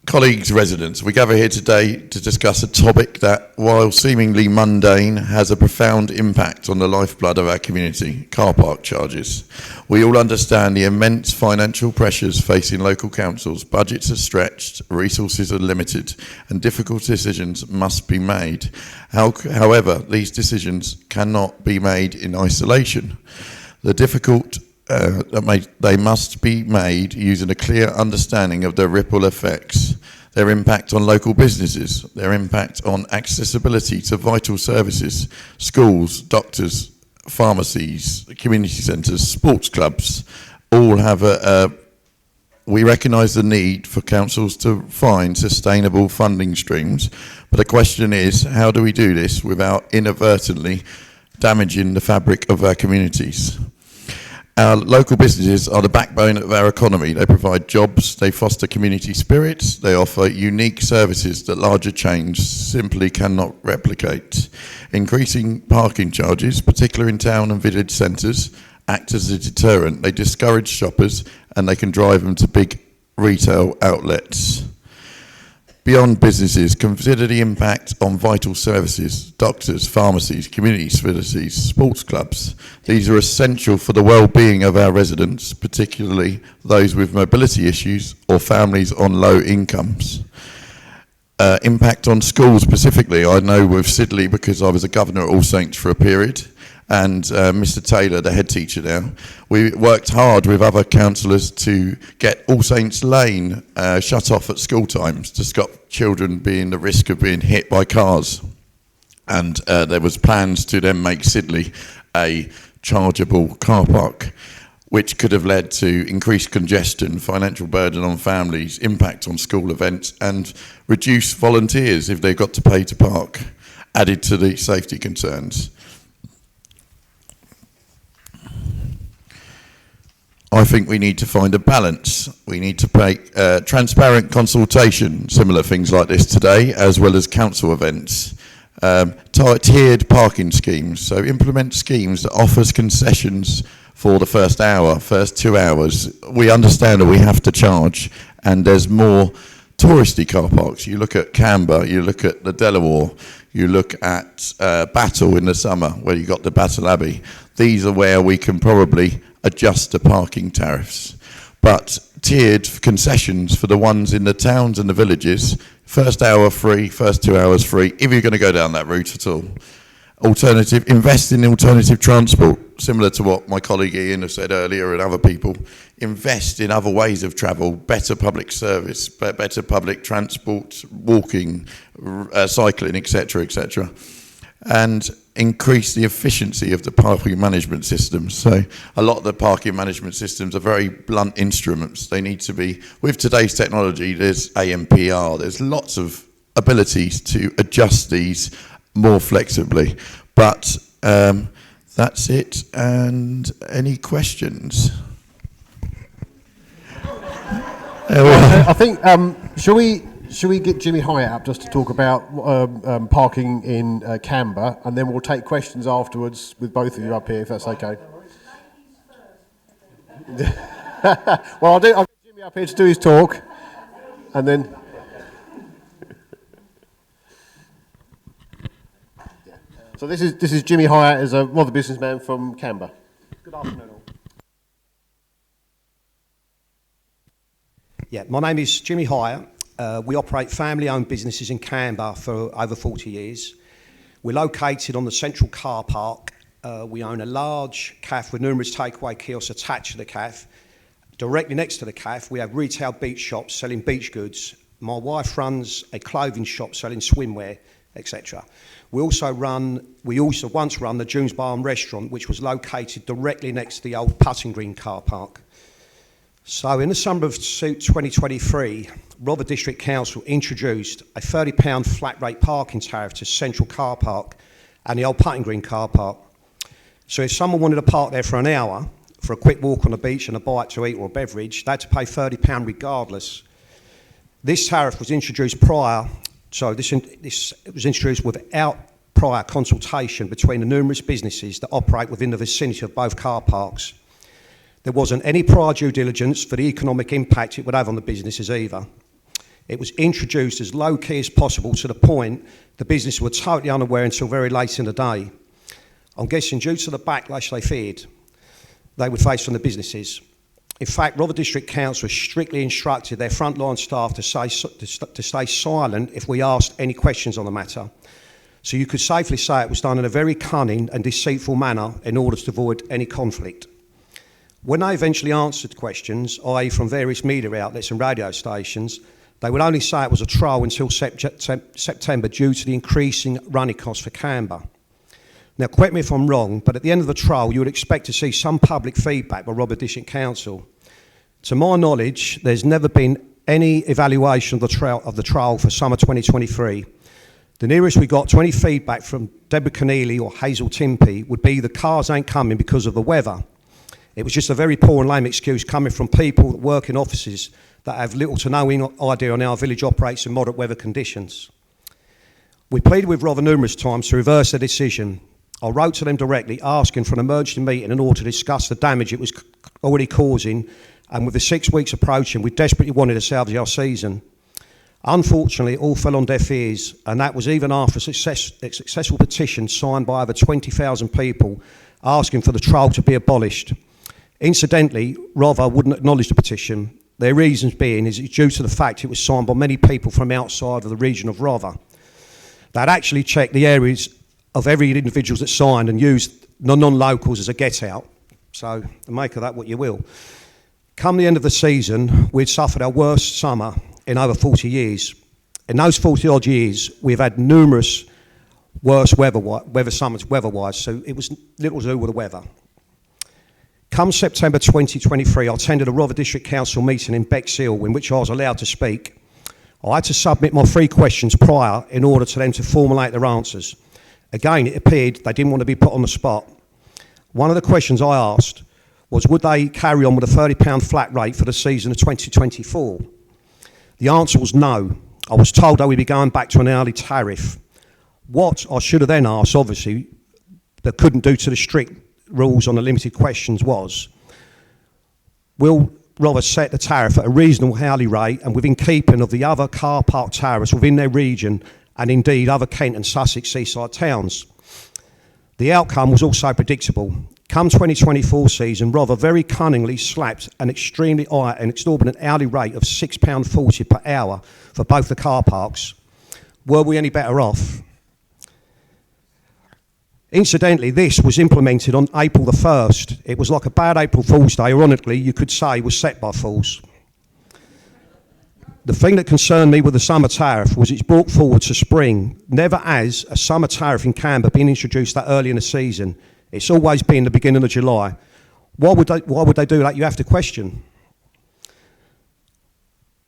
colleagues, residents, we gather here today to discuss a topic that, while seemingly mundane, has a profound impact on the lifeblood of our community: car park charges. We all understand the immense financial pressures facing local councils. Budgets are stretched, resources are limited, and difficult decisions must be made. However, these decisions cannot be made in isolation. They must be made using a clear understanding of their ripple effects, their impact on local businesses, their impact on accessibility to vital services, schools, doctors, pharmacies, community centres, sports clubs. All have we recognise the need for councils to find sustainable funding streams, but the question is, how do we do this without inadvertently damaging the fabric of our communities? Our local businesses are the backbone of our economy. They provide jobs, they foster community spirits, they offer unique services that larger chains simply cannot replicate. Increasing parking charges, particularly in town and village centres, act as a deterrent. They discourage shoppers and they can drive them to big retail outlets. Beyond businesses, consider the impact on vital services: doctors, pharmacies, community facilities, sports clubs. These are essential for the well-being of our residents, particularly those with mobility issues or families on low incomes. Impact on schools specifically, I know with Sidley because I was a governor at All Saints for a period, and Mr Taylor, the head teacher now, we worked hard with other councillors to get All Saints Lane shut off at school times to stop children being the risk of being hit by cars. And there was plans to then make Sidley a chargeable car park, which could have led to increased congestion, financial burden on families, impact on school events, and reduced volunteers if they've got to pay to park, added to the safety concerns. I think we need to find a balance. We need to pay transparent consultation, similar things like this today, as well as council events. Tiered parking schemes, so implement schemes that offers concessions for the first hour, first 2 hours. We understand that we have to charge, and there's more touristy car parks. You look at Canberra, you look at the Delaware, you look at Battle in the summer, where you got the Battle Abbey. These are where we can probably adjust the parking tariffs. But tiered concessions for the ones in the towns and the villages, first hour free, first 2 hours free, if you're going to go down that route at all. Invest in alternative transport, similar to what my colleague Ian has said earlier and other people. Invest in other ways of travel, better public service, better public transport, walking, cycling, etc., etc. And increase the efficiency of the parking management systems. So a lot of the parking management systems are very blunt instruments. They need to be, with today's technology, there's AMPR, there's lots of abilities to adjust these more flexibly. But that's it. And any questions? I think, shall we get Jimmy Hyatt up just to talk about parking in Canberra, and then we'll take questions afterwards with both of you up here, if that's okay. Well, I'll get Jimmy up here to do his talk, and then. So this is Jimmy Hyatt, as a Rother businessman from Canberra. Good afternoon, all. Yeah, my name is Jimmy Hyatt. We operate family-owned businesses in Canberra for over 40 years. We're located on the central car park. We own a large cafe with numerous takeaway kiosks attached to the cafe. Directly next to the cafe, we have retail beach shops selling beach goods. My wife runs a clothing shop selling swimwear, etc. We also once run the June's Bar and Restaurant, which was located directly next to the old putting green car park. So in the summer of 2023, Rother District Council introduced a £30 flat rate parking tariff to Central Car Park and the old putting green car park. So if someone wanted to park there for an hour, for a quick walk on the beach and a bite to eat or a beverage, they had to pay £30 regardless. This tariff was introduced this was introduced without prior consultation between the numerous businesses that operate within the vicinity of both car parks. There wasn't any prior due diligence for the economic impact it would have on the businesses either. It was introduced as low-key as possible, to the point the businesses were totally unaware until very late in the day. I'm guessing due to the backlash they feared they would face from the businesses. In fact, Rother District Council strictly instructed their frontline staff to stay silent if we asked any questions on the matter. So you could safely say it was done in a very cunning and deceitful manner in order to avoid any conflict. When they eventually answered questions, i.e. from various media outlets and radio stations, they would only say it was a trial until September due to the increasing running costs for Canberra. Now, correct me if I'm wrong, but at the end of the trial, you would expect to see some public feedback by Rother District Council. To my knowledge, there's never been any evaluation of the trial for summer 2023. The nearest we got to any feedback from Deborah Keneally or Hazel Timpey would be the cars ain't coming because of the weather. It was just a very poor and lame excuse coming from people that work in offices that have little to no idea on how our village operates in moderate weather conditions. We pleaded with Rother numerous times to reverse the decision. I wrote to them directly asking for an emergency meeting in order to discuss the damage it was already causing, and with the 6 weeks approaching, we desperately wanted to salvage our season. Unfortunately, it all fell on deaf ears, and that was even after a successful petition signed by over 20,000 people asking for the trial to be abolished. Incidentally, Rother wouldn't acknowledge the petition. Their reasons being is it's due to the fact it was signed by many people from outside of the region of Rother. They'd actually checked the areas of every individual that signed and used non-locals as a get-out. So make of that what you will. Come the end of the season, we'd suffered our worst summer in over 40 years. In those 40-odd years, we've had numerous worse weather summers weather-wise, so it was little to do with the weather. Come September 2023, I attended a Rother District Council meeting in Bexhill in which I was allowed to speak. I had to submit my 3 questions prior in order to them to formulate their answers. Again, it appeared they didn't want to be put on the spot. One of the questions I asked was, would they carry on with a £30 flat rate for the season of 2024? The answer was no. I was told they would be going back to an hourly tariff. What I should have then asked, obviously, that couldn't do to the strict rules on the limited questions was, will Rother set the tariff at a reasonable hourly rate and within keeping of the other car park tariffs within their region and indeed other Kent and Sussex seaside towns? The outcome was also predictable. Come 2024 season, Rother very cunningly slapped an extremely high and exorbitant hourly rate of £6.40 per hour for both the car parks. Were we any better off? Incidentally, this was implemented on April the 1st. It was like a bad April Fool's Day, ironically, you could say was set by fools. The thing that concerned me with the summer tariff was it's brought forward to spring. Never has a summer tariff in Canberra been introduced that early in the season. It's always been the beginning of July. Why would they do that? You have to question.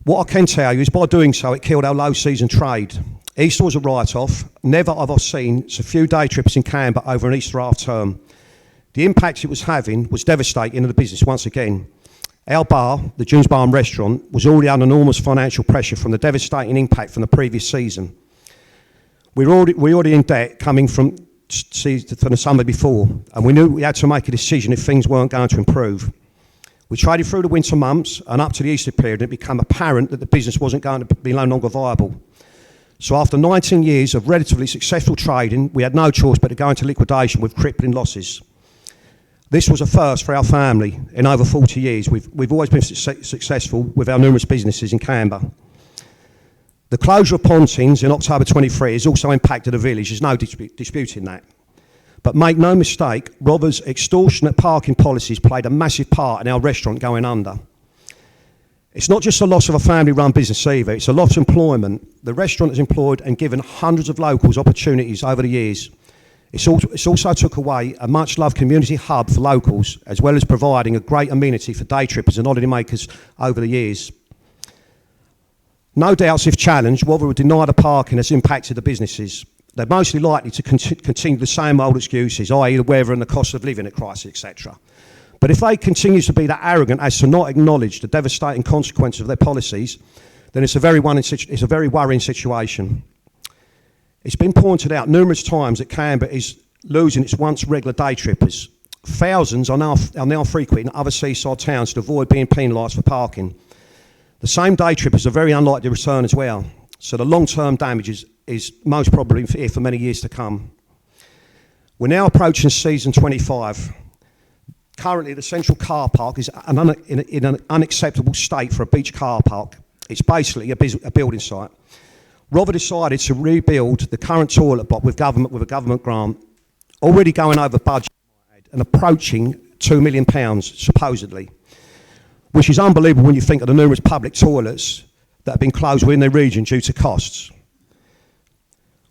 What I can tell you is by doing so, it killed our low season trade. Easter was a write-off. Never have I seen so few day trips in Canberra over an Easter half term. The impact it was having was devastating in the business once again. Our bar, the June's Bar and Restaurant, was already under enormous financial pressure from the devastating impact from the previous season. We're already in debt coming from the summer before, and we knew we had to make a decision if things weren't going to improve. We traded through the winter months and up to the Easter period, it became apparent that the business wasn't going to be no longer viable. So after 19 years of relatively successful trading, we had no choice but to go into liquidation with crippling losses. This was a first for our family in over 40 years. We've always been successful with our numerous businesses in Canberra. The closure of Pontins in October 23 has also impacted the village. There's no disputing that. But make no mistake, Rother's extortionate parking policies played a massive part in our restaurant going under. It's not just a loss of a family-run business either, it's a loss of employment. The restaurant has employed and given hundreds of locals opportunities over the years. It's also took away a much-loved community hub for locals, as well as providing a great amenity for day trippers and holiday makers over the years. No doubts, if challenged, Rother would deny the parking has impacted the businesses. They're mostly likely to continue the same old excuses, i.e. the weather and the cost of living crisis, etc. But if they continue to be that arrogant as to not acknowledge the devastating consequences of their policies, then it's a very worrying situation. It's been pointed out numerous times that Canberra is losing its once regular day trippers. Thousands are now frequenting other seaside towns to avoid being penalised for parking. The same day trippers are very unlikely to return as well, so the long-term damage is most probably here for many years to come. We're now approaching season 25. Currently, the central car park is in an unacceptable state for a beach car park. It's basically a building site. Rother decided to rebuild the current toilet block with a government grant, already going over budget and approaching £2 million, supposedly, which is unbelievable when you think of the numerous public toilets that have been closed within their region due to costs.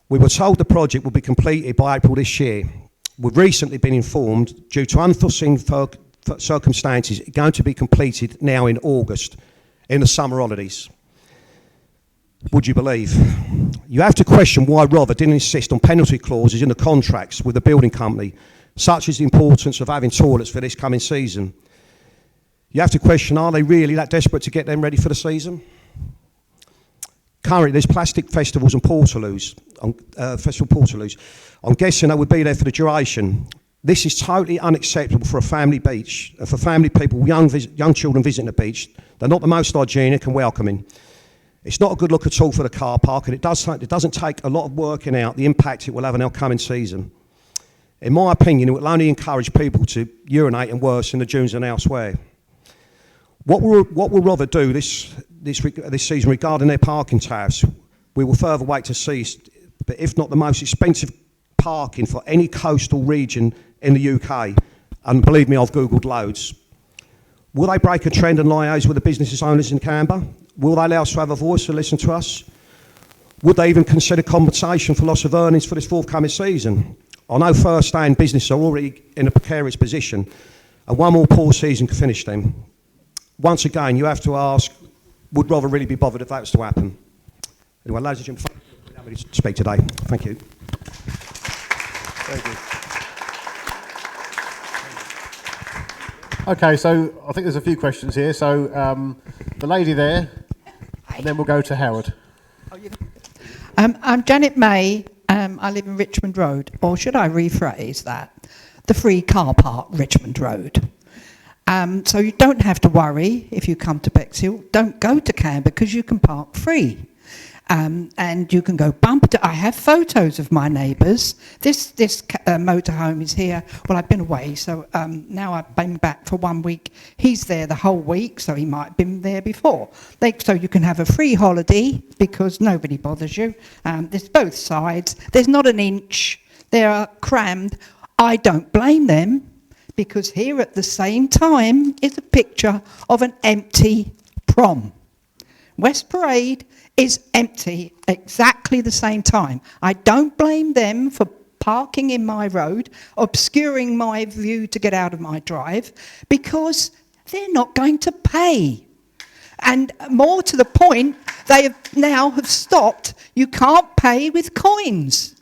We were told the project will be completed by April this year. We've recently been informed, due to unforeseen circumstances, it's going to be completed now in August, in the summer holidays. Would you believe? You have to question why Rother didn't insist on penalty clauses in the contracts with the building company, such as the importance of having toilets for this coming season. You have to question, are they really that desperate to get them ready for the season? Currently, there's plastic festivals and Portaloos, I'm guessing they would be there for the duration. This is totally unacceptable for a family beach, and for family people, young children visiting the beach. They're not the most hygienic and welcoming. It's not a good look at all for the car park, and it doesn't take a lot of working out the impact it will have on our coming season. In my opinion, it will only encourage people to urinate and worse in the dunes and elsewhere. What will Rother do this season regarding their parking tariffs? We will further wait to see, but if not the most expensive parking for any coastal region in the UK, and believe me, I've Googled loads. Will they break a trend and liaise with the business owners in Canberra? Will they allow us to have a voice and listen to us? Would they even consider compensation for loss of earnings for this forthcoming season? I know first-day businesses are already in a precarious position, and one more poor season could finish them. Once again, you have to ask, would Rother really be bothered if that was to happen? Anyway, ladies and gentlemen, thank you for allowing me to speak today. Thank you. Thank you. Okay, so I think there's a few questions here. So the lady there, and then we'll go to Howard. I'm Janet May. I live in Richmond Road, or should I rephrase that? The free car park, Richmond Road. So you don't have to worry if you come to Bexhill. Don't go to Canberra because you can park free. And you can go bumper to... I have photos of my neighbours. This motorhome is here. Well, I've been away, so now I've been back for 1 week. He's there the whole week, so he might have been there before. So you can have a free holiday because nobody bothers you. There's both sides. There's not an inch. They are crammed. I don't blame them because here at the same time is a picture of an empty prom. West Parade is empty exactly the same time. I don't blame them for parking in my road, obscuring my view to get out of my drive, because they're not going to pay. And more to the point, they have stopped. You can't pay with coins.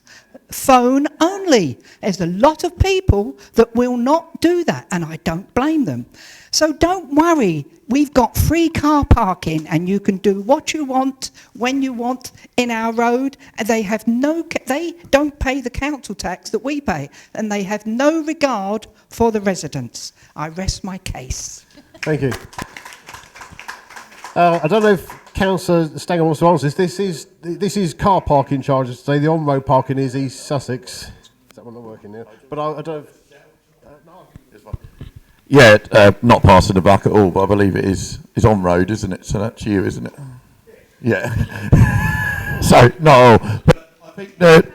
Phone only. There's a lot of people that will not do that, and I don't blame them. So don't worry, we've got free car parking and you can do what you want, when you want in our road. And they don't pay the council tax that we pay, and they have no regard for the residents. I rest my case. Thank you. I don't know if Councillor Stanger wants to answer this. This is car parking charges today. The on-road parking is East Sussex. Is that one not working now? But I don't. Yeah, not passing the buck at all, but I believe it is on road, isn't it? So that's you, isn't it? Yeah. So not all. But I think that.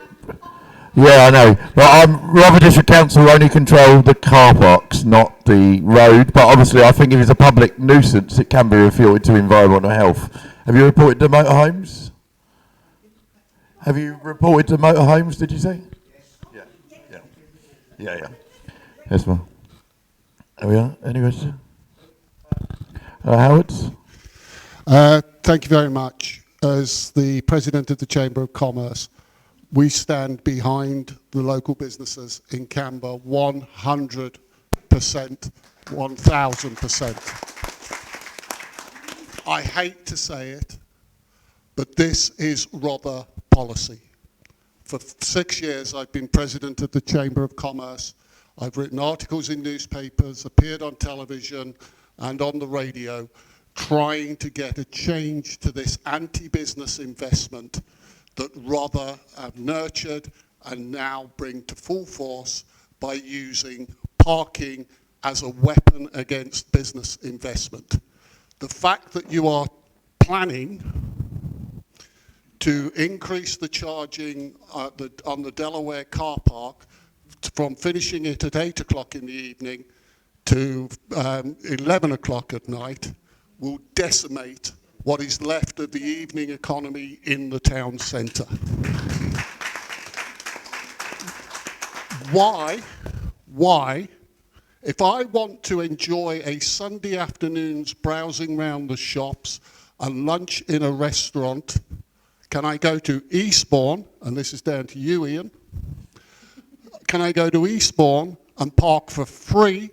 Yeah, I know. But Rother District Council only control the car parks, not the road. But obviously, I think if it's a public nuisance, it can be reported to environmental health. Have you reported to motorhomes? Have you reported to motorhomes? Did you say? Yes. Yeah. Yes, ma'am. There we are. Any questions? Howard? Thank you very much. As the President of the Chamber of Commerce, we stand behind the local businesses in Canberra 100%, 1000%. I hate to say it, but this is Rother policy. For 6 years I've been President of the Chamber of Commerce. I've written articles in newspapers, appeared on television and on the radio, trying to get a change to this anti-business investment that Rother have nurtured and now bring to full force by using parking as a weapon against business investment. The fact that you are planning to increase the charging on the Delaware car park from finishing it at 8 o'clock in the evening to 11 o'clock at night will decimate what is left of the evening economy in the town centre. Why, if I want to enjoy a Sunday afternoon's browsing round the shops and lunch in a restaurant, can I go to Eastbourne, and this is down to you, Ian, can I go to Eastbourne and park for free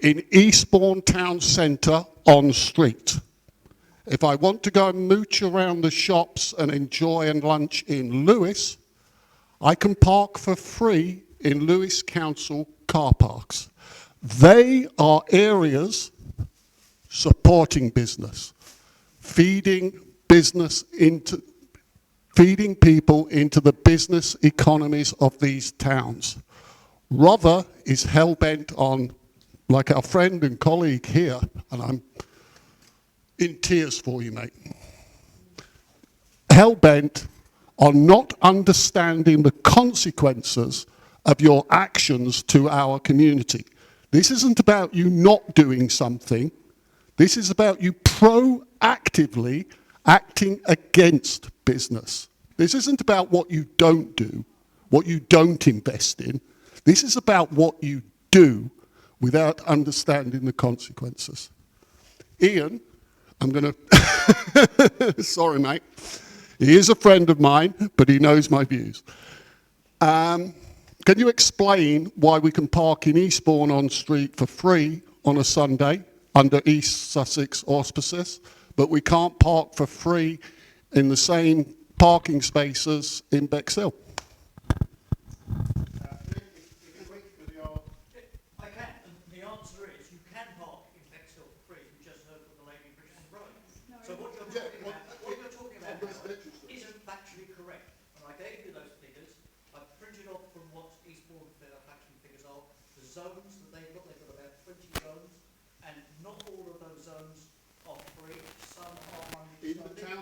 in Eastbourne town centre on street? If I want to go and mooch around the shops and enjoy and lunch in Lewes, I can park for free in Lewes Council car parks. They are areas supporting business, feeding people into the business economies of these towns. Rother is hell-bent on, like our friend and colleague here, and I'm in tears for you, mate, hell-bent on not understanding the consequences of your actions to our community. This isn't about you not doing something. This is about you proactively acting against business. This isn't about what you don't do, what you don't invest in. This is about what you do without understanding the consequences. Ian, I'm going to... Sorry, mate. He is a friend of mine, but he knows my views. Can you explain why we can park in Eastbourne on street for free on a Sunday under East Sussex auspices, but we can't park for free in the same parking spaces in Bexhill?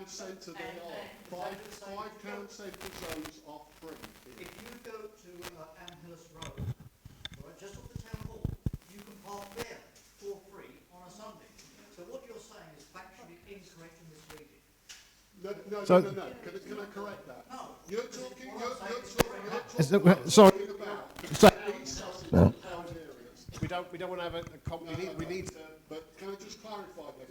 Centre they are. Five town centre zones are free. If you go to Amherst Road, right, just off the town hall, you can park there for free on a Sunday. So what you're saying is factually incorrect and misleading. No. Can I correct that? No. You're talking about... We don't want to have a we need to... But can I just clarify that?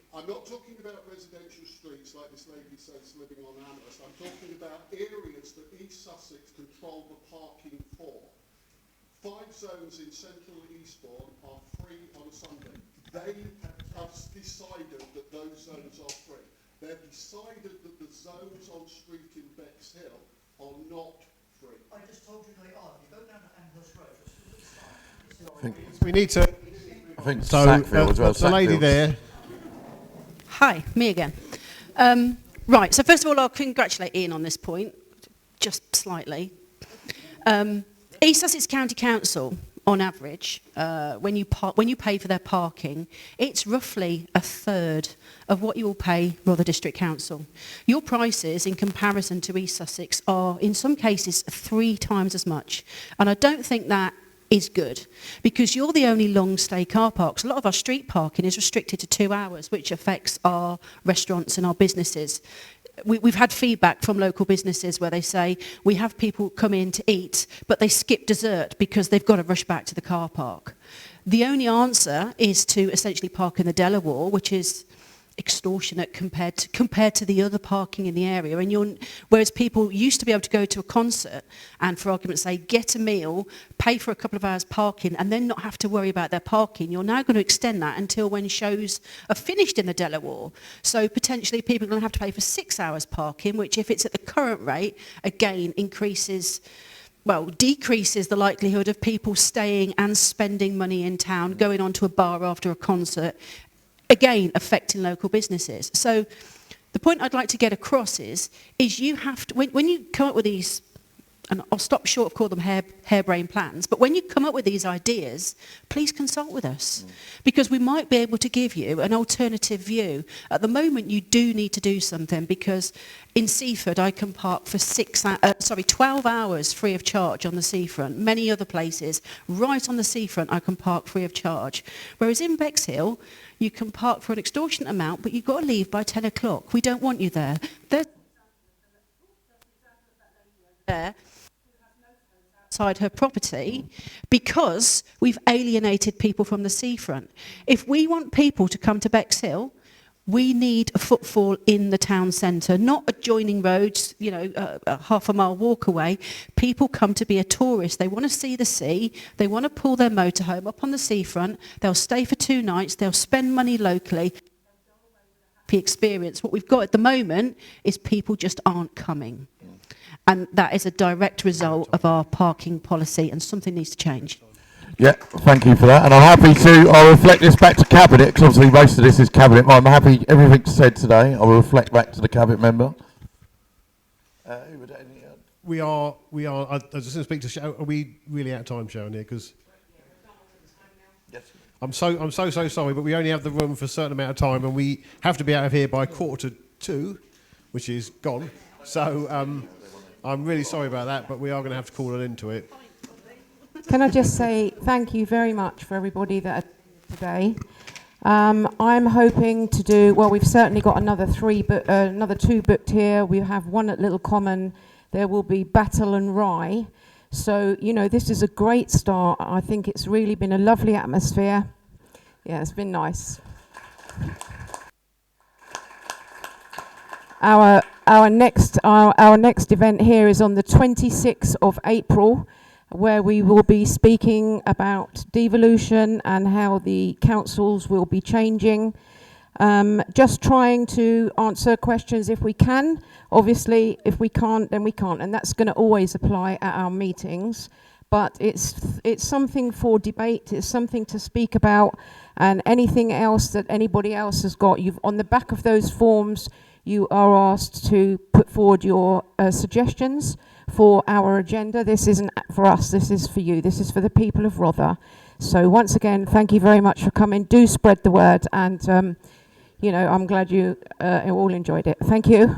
I'm not talking about residential streets like this lady says living on Amherst. I'm talking about areas that East Sussex control the parking for. 5 zones in central Eastbourne are free on a Sunday. They have decided that those zones are free. They've decided that the zones on street in Bexhill are not free. I just told you they are. You go down to Amherst Road, we need to... I think so. Sackville as well. The lady Sackville. there. Hi, me again. Right, so first of all, I'll congratulate Ian on this point, just slightly. East Sussex County Council, on average, when you pay for their parking, it's roughly a third of what you will pay Rother District Council. Your prices in comparison to East Sussex are, in some cases, 3 times as much. And I don't think that is good, because you're the only long stay car parks. A lot of our street parking is restricted to 2 hours, which affects our restaurants and our businesses. We've had feedback from local businesses where they say, we have people come in to eat, but they skip dessert because they've got to rush back to the car park. The only answer is to essentially park in the Delaware, which is extortionate compared to the other parking in the area. And whereas people used to be able to go to a concert and, for argument's sake, get a meal, pay for a couple of hours parking, and then not have to worry about their parking, you're now going to extend that until when shows are finished in the Delaware. So potentially people are going to have to pay for 6 hours parking, which, if it's at the current rate, again decreases the likelihood of people staying and spending money in town, going on to a bar after a concert, again affecting local businesses. So the point I'd like to get across is you have to, when you come up with these, and I'll stop short of calling them harebrained plans, but when you come up with these ideas, please consult with us, because we might be able to give you an alternative view. At the moment, you do need to do something, because in Seaford, I can park for 12 hours free of charge on the seafront. Many other places, right on the seafront, I can park free of charge. Whereas in Bexhill, you can park for an extortionate amount, but you've got to leave by 10 o'clock. We don't want you there. Outside her property, because we've alienated people from the seafront. If we want people to come to Bexhill, we need a footfall in the town centre, not adjoining roads, a half a mile walk away. People come to be a tourist. They want to see the sea. They want to pull their motorhome up on the seafront. They'll stay for 2 nights. They'll spend money locally. Happy experience. What we've got at the moment is people just aren't coming. And that is a direct result of our parking policy, and something needs to change. Yeah, thank you for that. And I'm happy I'll reflect this back to Cabinet, because obviously most of this is Cabinet. I'm happy everything's said today. I will reflect back to the Cabinet member. We are, I was just going to speak to Sharon. Are we really out of time, Sharon, here? Because I'm so sorry, but we only have the room for a certain amount of time, and we have to be out of here by 1:45, which is gone. So I'm really sorry about that, but we are going to have to call an end to it. Can I just say thank you very much for everybody that are today. I'm hoping to do, well, we've certainly got another 2 booked here. We have one at Little Common. There will be Battle and Rye. So, this is a great start. I think it's really been a lovely atmosphere. Yeah, it's been nice. Our next event here is on the 26th of April, where we will be speaking about devolution and how the councils will be changing. Just trying to answer questions if we can. Obviously, if we can't, then we can't, and that's going to always apply at our meetings. But it's something for debate. It's something to speak about, and anything else that anybody else has got. On the back of those forms, you are asked to put forward your suggestions for our agenda. This isn't for us, this is for you. This is for the people of Rother. So once again, thank you very much for coming. Do spread the word, and I'm glad you all enjoyed it. Thank you.